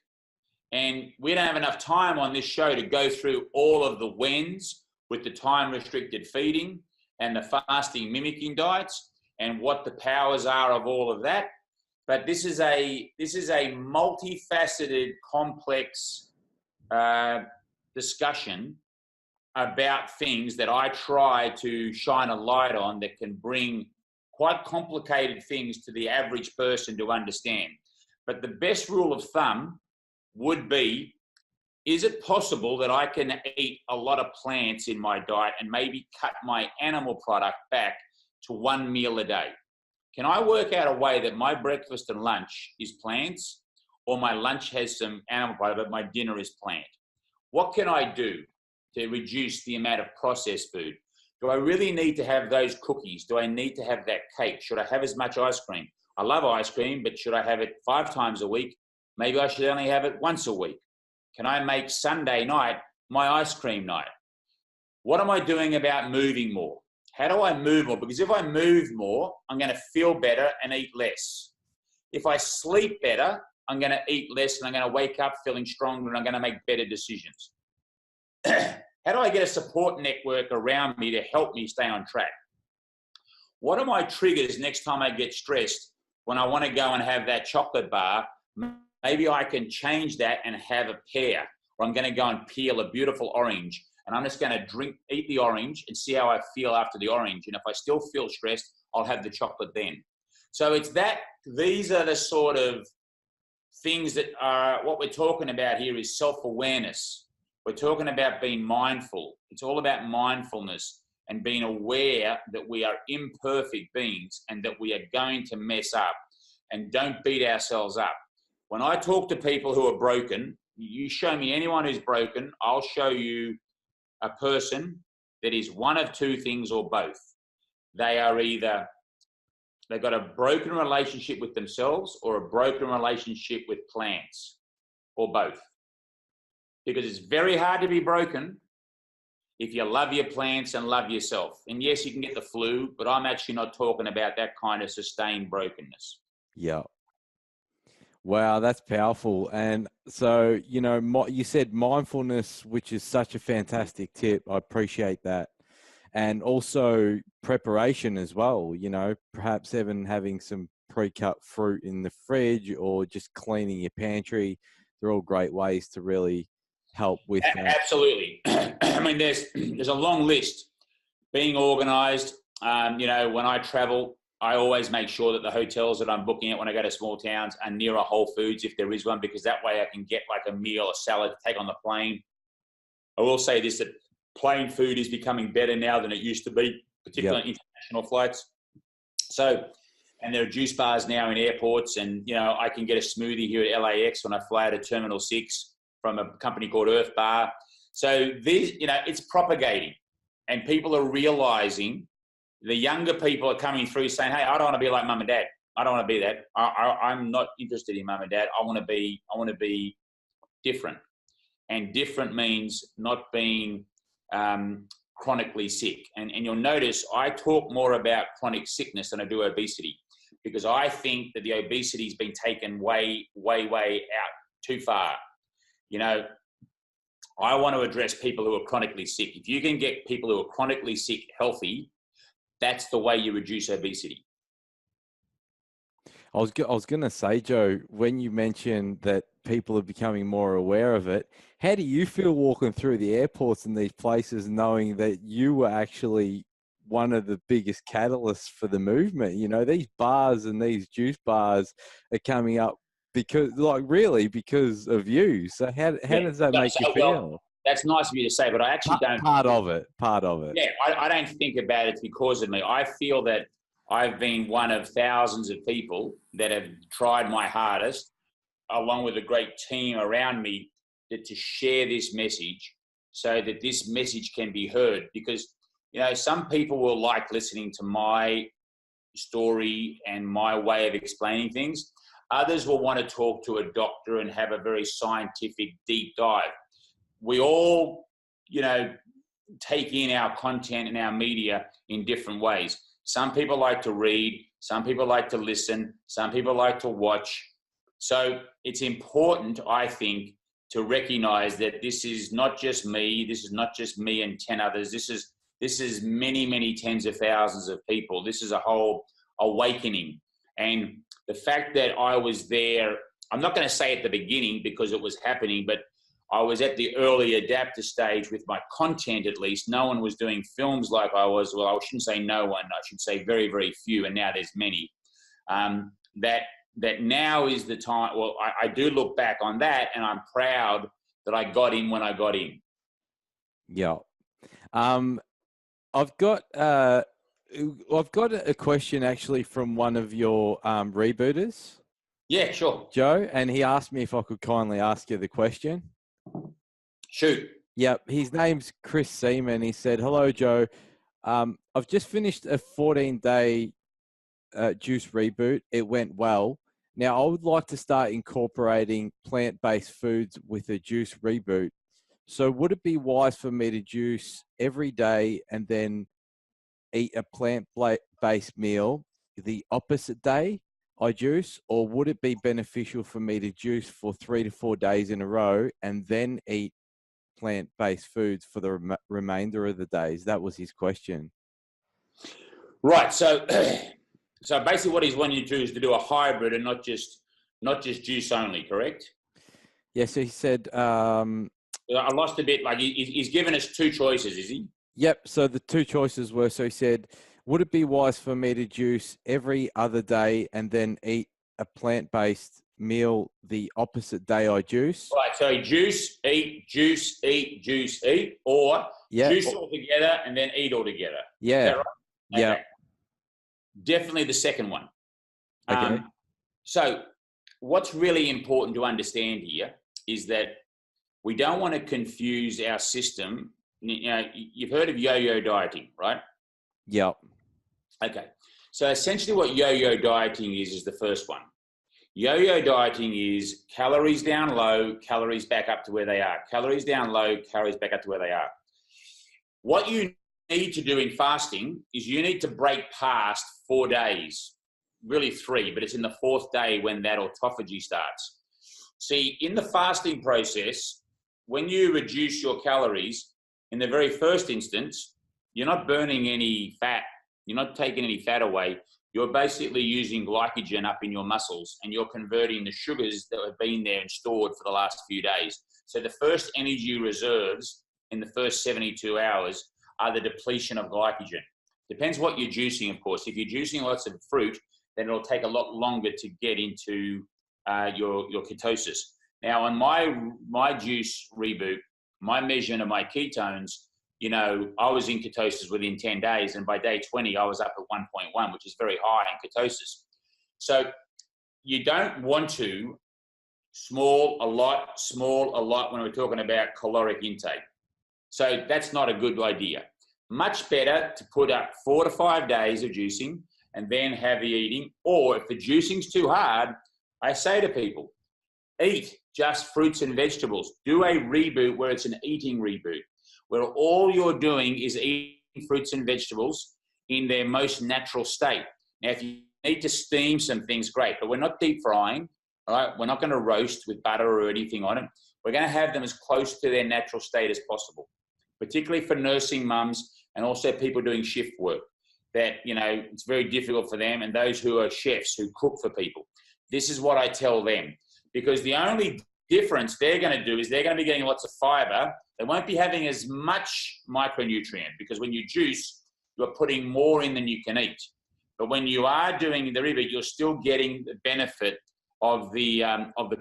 And we don't have enough time on this show to go through all of the whens with the time-restricted feeding and the fasting mimicking diets and what the powers are of all of that. But this is a multifaceted, complex discussion about things that I try to shine a light on that can bring quite complicated things to the average person to understand. But the best rule of thumb would be, is it possible that I can eat a lot of plants in my diet and maybe cut my animal product back to 1 meal a day? Can I work out a way that my breakfast and lunch is plants, or my lunch has some animal product, but my dinner is plant? What can I do to reduce the amount of processed food? Do I really need to have those cookies? Do I need to have that cake? Should I have as much ice cream? I love ice cream, but should I have it 5 times a week? Maybe I should only have it once a week. Can I make Sunday night my ice cream night? What am I doing about moving more? How do I move more? Because if I move more, I'm going to feel better and eat less. If I sleep better, I'm going to eat less and I'm going to wake up feeling stronger and I'm going to make better decisions. How do I get a support network around me to help me stay on track? What are my triggers next time I get stressed when I want to go and have that chocolate bar? Maybe I can change that and have a pear, or I'm going to go and peel a beautiful orange and I'm just going to eat the orange and see how I feel after the orange. And if I still feel stressed, I'll have the chocolate then. So these are the sort of things that are, what we're talking about here is self-awareness. We're talking about being mindful. It's all about mindfulness and being aware that we are imperfect beings and that we are going to mess up, and don't beat ourselves up. When I talk to people who are broken, you show me anyone who's broken, I'll show you a person that is one of 2 things or both. They are either, they've got a broken relationship with themselves or a broken relationship with plants, or both. Because it's very hard to be broken if you love your plants and love yourself. And yes, you can get the flu, but I'm actually not talking about that kind of sustained brokenness. Yeah. Wow, that's powerful. And so, you said mindfulness, which is such a fantastic tip. I appreciate that. And also preparation as well, perhaps even having some pre-cut fruit in the fridge or just cleaning your pantry. They're all great ways to really help with that. Absolutely. I mean, there's a long list. Being organized, when I travel, I always make sure that the hotels that I'm booking at when I go to small towns are near a Whole Foods if there is one, because that way I can get like a meal, a salad to take on the plane. I will say this, that plane food is becoming better now than it used to be, particularly on international flights. So, and there are juice bars now in airports, and, I can get a smoothie here at LAX when I fly out of Terminal 6 from a company called Earth Bar. So these, it's propagating, and people are realizing, the younger people are coming through saying, hey, I don't want to be like mum and dad. I don't want to be that. I'm not interested in mum and dad. I want to be different. And different means not being chronically sick. And you'll notice I talk more about chronic sickness than I do obesity, because I think that the obesity has been taken way, way, way out too far. You know, I want to address people who are chronically sick. If you can get people who are chronically sick healthy, that's the way you reduce obesity. I was going to say, Joe, when you mentioned that people are becoming more aware of it, how do you feel walking through the airports in these places knowing that you were actually one of the biggest catalysts for the movement? You know, these bars and these juice bars are coming up because of you. So how does that make you feel? Well, that's nice of you to say, but I actually don't. Part of it. Yeah, I don't think about it because of me. I feel that I've been one of thousands of people that have tried my hardest, along with a great team around me, to share this message so that this message can be heard. Because, you know, some people will like listening to my story and my way of explaining things. Others will want to talk to a doctor and have a very scientific deep dive. We all, you know, take in our content and our media in different ways. Some people like to read, some people like to listen, some people like to watch. So it's important, I think, to recognize that this is not just me, this is not just me and 10 others, this is many, many tens of thousands of people. This is a whole awakening. And the fact that I was there, I'm not going to say at the beginning because it was happening, but I was at the early adapter stage with my content, at least. No one was doing films like I was. Well, I shouldn't say no one. I should say very, very few. And now there's many. That now is the time. Well, I do look back on that, and I'm proud that I got in when I got in. Yeah. I've got a question actually from one of your rebooters. Yeah, sure. Joe, and he asked me if I could kindly ask you the question. Shoot. Yep, his name's Chris Seaman. He said, "Hello, Joe. I've just finished a 14-day juice reboot. It went well. Now, I would like to start incorporating plant-based foods with a juice reboot. So would it be wise for me to juice every day and then eat a plant-based meal the opposite day I juice, or would it be beneficial for me to juice for 3 to 4 days in a row and then eat plant-based foods for the remainder of the days?" That was his question. Right. So, so basically, what he's wanting you to do is to do a hybrid and not just juice only. Correct? Yes. Yeah, so he said. I lost a bit. Like he's given us two choices, is he? Yep. So the two choices were. So he said, "Would it be wise for me to juice every other day and then eat a plant-based meal the opposite day I juice?" Right. So juice, eat, juice, eat, juice, eat, or juice all together and then eat all together. Yeah. Is that right? Yeah. Okay. Definitely the second one. Okay. So what's really important to understand here is that we don't want to confuse our system. You know, you've heard of yo-yo dieting, right? Yep. Okay. So essentially what yo-yo dieting is the first one. Yo-yo dieting is calories down low, calories back up to where they are. Calories down low, calories back up to where they are. What you need to do in fasting is you need to break past 4 days, really 3, but it's in the 4th day when that autophagy starts. See, in the fasting process, when you reduce your calories, in the very first instance, you're not burning any fat. You're not taking any fat away. You're basically using glycogen up in your muscles, and you're converting the sugars that have been there and stored for the last few days. So the first energy reserves in the first 72 hours are the depletion of glycogen. Depends what you're juicing, of course. If you're juicing lots of fruit, then it'll take a lot longer to get into your ketosis. Now, on my juice reboot, my measurement of my ketones, you know, I was in ketosis within 10 days, and by day 20, I was up at 1.1, which is very high in ketosis. So you don't want to small a lot when we're talking about caloric intake. So that's not a good idea. Much better to put up 4 to 5 days of juicing and then have the eating. Or if the juicing's too hard, I say to people, eat just fruits and vegetables. Do a reboot where it's an eating reboot, where all you're doing is eating fruits and vegetables in their most natural state. Now, if you need to steam some things, great, but we're not deep frying, all right? We're not going to roast with butter or anything on it. We're going to have them as close to their natural state as possible, particularly for nursing mums and also people doing shift work that, you know, it's very difficult for them, and those who are chefs who cook for people. This is what I tell them, because the only difference they're going to do is they're going to be getting lots of fiber. They won't be having as much micronutrient, because when you juice, you're putting more in than you can eat. But when you are doing the reboot, you're still getting the benefit of the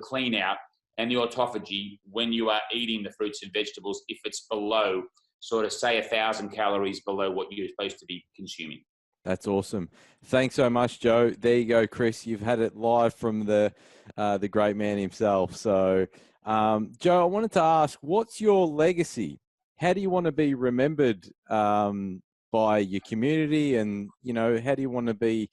clean out and the autophagy when you are eating the fruits and vegetables, if it's below, sort of say 1,000 calories below what you're supposed to be consuming. That's awesome. Thanks so much, Joe. There you go, Chris. You've had it live from the great man himself. So, Joe, I wanted to ask, what's your legacy? How do you want to be remembered by your community, and you know, how do you want to be?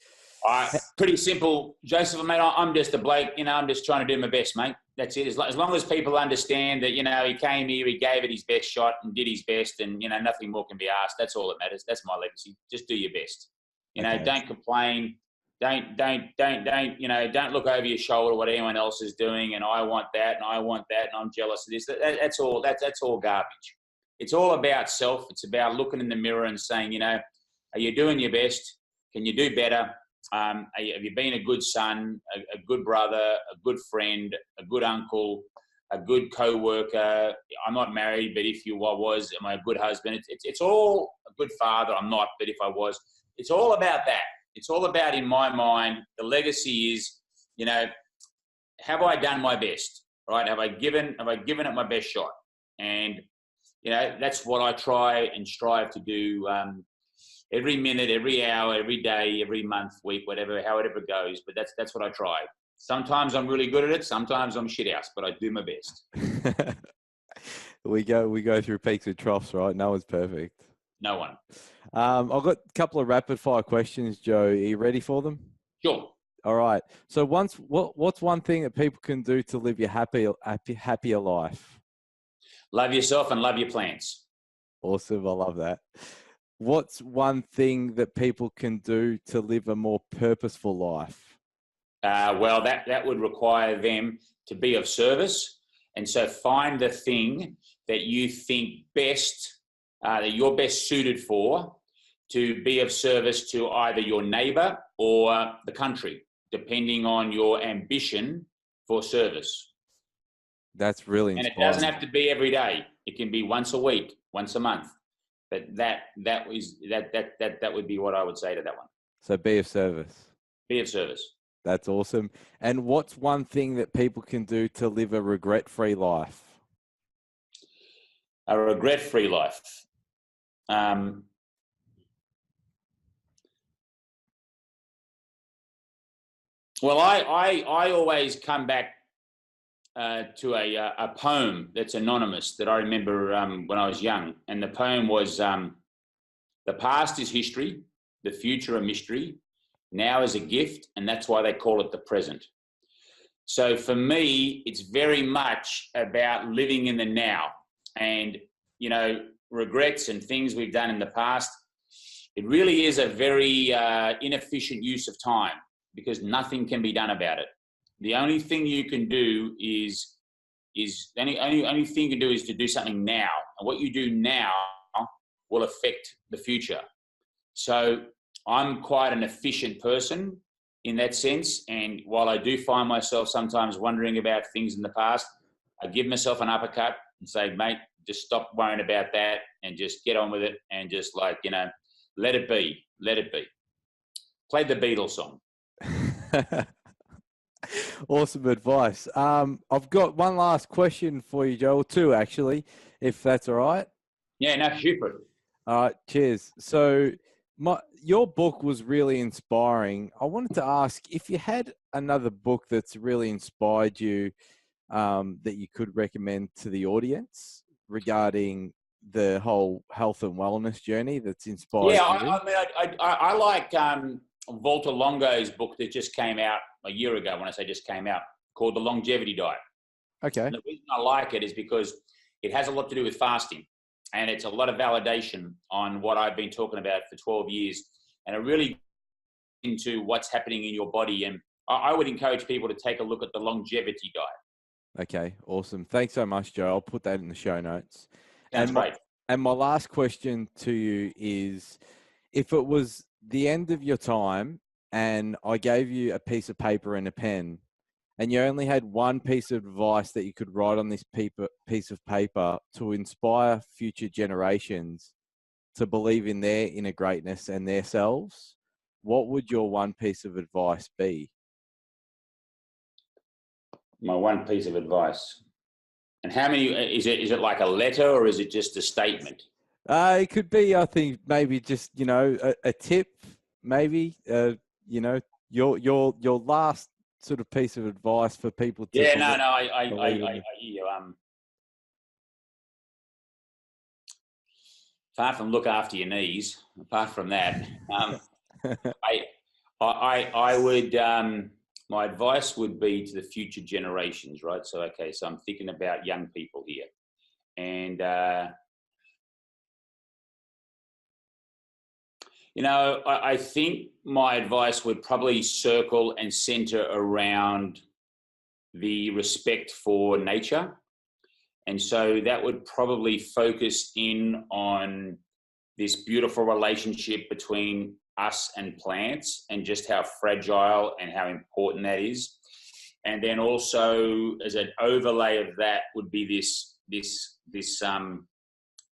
Pretty simple, Joseph. Mate, I'm just a bloke. You know, I'm just trying to do my best, mate. That's it. As long as people understand that, you know, he came here, he gave it his best shot and did his best, and, you know, nothing more can be asked. That's all that matters. That's my legacy. Just do your best. You know, don't complain. Don't, you know, don't look over your shoulder what anyone else is doing. And I want that, and I want that, and I'm jealous of this. That's all garbage. It's all about self. It's about looking in the mirror and saying, you know, are you doing your best? Can you do better? Have you been a good son, a good brother, a good friend, a good uncle, a good co-worker? I'm not married, but if you was, am I a good husband? It's all a good father. I'm not, but if I was, it's all about that. It's all about, in my mind, the legacy is, you know, have I done my best, right? Have I given it my best shot? And, you know, that's what I try and strive to do, every minute, every hour, every day, every month, week, whatever, however it goes. But that's what I try. Sometimes I'm really good at it. Sometimes I'm shit house, but I do my best. We go through peaks and troughs, right? No one's perfect. No one. I've got a couple of rapid fire questions, Joe. Are you ready for them? Sure. All right. So what's one thing that people can do to live your happier life? Love yourself and love your plants. Awesome. I love that. What's one thing that people can do to live a more purposeful life? Well, that would require them to be of service. And so find the thing that you think best, that you're best suited for, to be of service to either your neighbor or the country, depending on your ambition for service. That's really inspiring. And it doesn't have to be every day. It can be once a week, once a month. But that would be what I would say to that one. So be of service. Be of service. That's awesome. And what's one thing that people can do to live a regret-free life? A regret-free life. Well, I always come back to a poem that's anonymous that I remember when I was young. And the poem was, the past is history, the future a mystery, now is a gift, and that's why they call it the present. So for me, it's very much about living in the now. And, you know, regrets and things we've done in the past, it really is a very inefficient use of time, because nothing can be done about it. The only thing you can do is only thing you can do is to do something now. And what you do now will affect the future. So I'm quite an efficient person in that sense. And while I do find myself sometimes wondering about things in the past, I give myself an uppercut and say, mate, just stop worrying about that and just get on with it, and just, like, you know, let it be. Let it be. Play the Beatles song. Awesome advice. I've got one last question for you, Joe, or two actually, if that's all right. Yeah, no, shoot for it. All right, cheers. So your book was really inspiring. I wanted to ask if you had another book that's really inspired you, that you could recommend to the audience regarding the whole health and wellness journey that's inspired you. I like Walter Longo's book that just came out a year ago, when I say just came out, called The Longevity Diet. Okay. And the reason I like it is because it has a lot to do with fasting, and it's a lot of validation on what I've been talking about for 12 years. And it really into what's happening in your body. And I would encourage people to take a look at the longevity diet. Okay, awesome. Thanks so much, Joe. I'll put that in the show notes. Sounds great. And my last question to you is, if it was the end of your time and I gave you a piece of paper and a pen, and you only had one piece of advice that you could write on this piece of paper to inspire future generations to believe in their inner greatness and their selves, what would your one piece of advice be? My one piece of advice. And how many, is it like a letter or is it just a statement? It could be, I think, maybe just, a tip, maybe, your last sort of piece of advice for people to I hear you. Apart from look after your knees, apart from that, I would, my advice would be to the future generations, right? So I'm thinking about young people here, and I think my advice would probably circle and center around the respect for nature. And so that would probably focus in on this beautiful relationship between us and plants and just how fragile and how important that is. And then also as an overlay of that would be this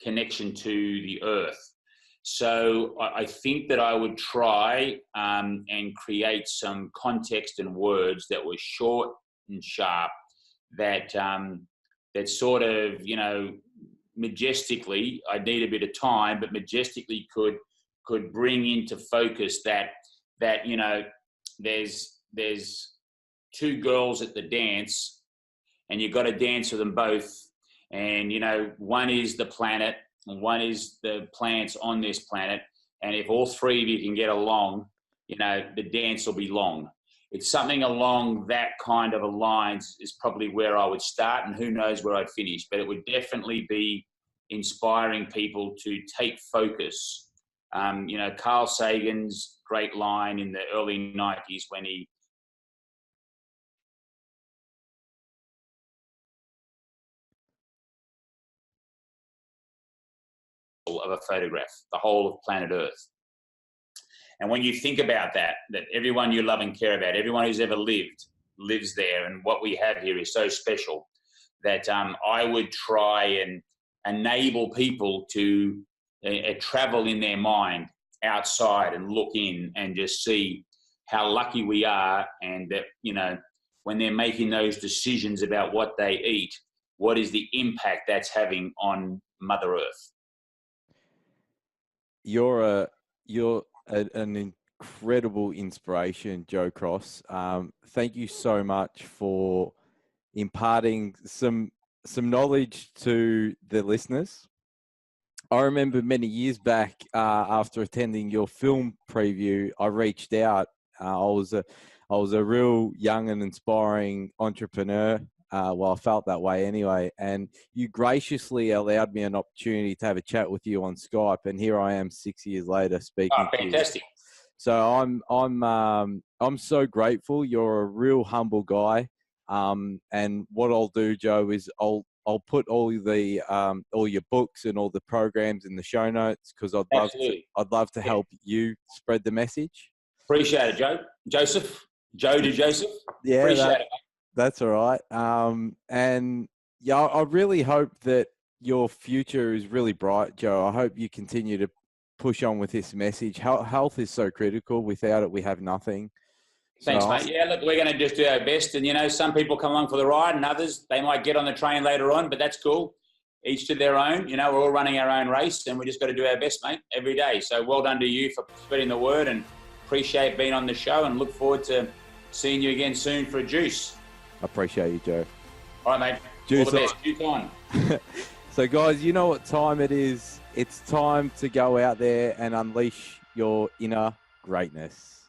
connection to the earth. So I think that I would try and create some context and words that were short and sharp, that sort of, majestically, I'd need a bit of time, but majestically could bring into focus that there's two girls at the dance and you've got to dance with them both. And, one is the planet and one is the plants on this planet. And if all three of you can get along, the dance will be long. It's something along that kind of a lines is probably where I would start, and who knows where I'd finish, but it would definitely be inspiring people to take focus. Carl Sagan's great line in the early 90s when he of a photograph, the whole of planet Earth. And when you think about that everyone you love and care about, everyone who's ever lived, lives there, and what we have here is so special that I would try and enable people to travel in their mind outside and look in and just see how lucky we are, and that, when they're making those decisions about what they eat, what is the impact that's having on Mother Earth. You're an incredible inspiration, Joe Cross. Thank you so much for imparting some knowledge to the listeners. I remember many years back, after attending your film preview, I reached out. I was a real young and inspiring entrepreneur. I felt that way anyway. And you graciously allowed me an opportunity to have a chat with you on Skype. And here I am 6 years later speaking. Oh, fantastic. To you. So I'm so grateful. You're a real humble guy. And what I'll do, Joe, is I'll put all your books and all the programs in the show notes, because I'd love to help you spread the message. Appreciate it, Joe. Joe to Joseph. Yeah, appreciate it. That's all right. And yeah, I really hope that your future is really bright, Joe. I hope you continue to push on with this message. Health is so critical. Without it, we have nothing. Thanks, mate. Yeah, look, we're going to just do our best. And, some people come along for the ride and others, they might get on the train later on, but that's cool. Each to their own. We're all running our own race, and we just got to do our best, mate, every day. So well done to you for spreading the word, and appreciate being on the show, and look forward to seeing you again soon for a juice. I appreciate you, Joe. All right, mate. Juice all the best. Juice on. So, guys, you know what time it is. It's time to go out there and unleash your inner greatness.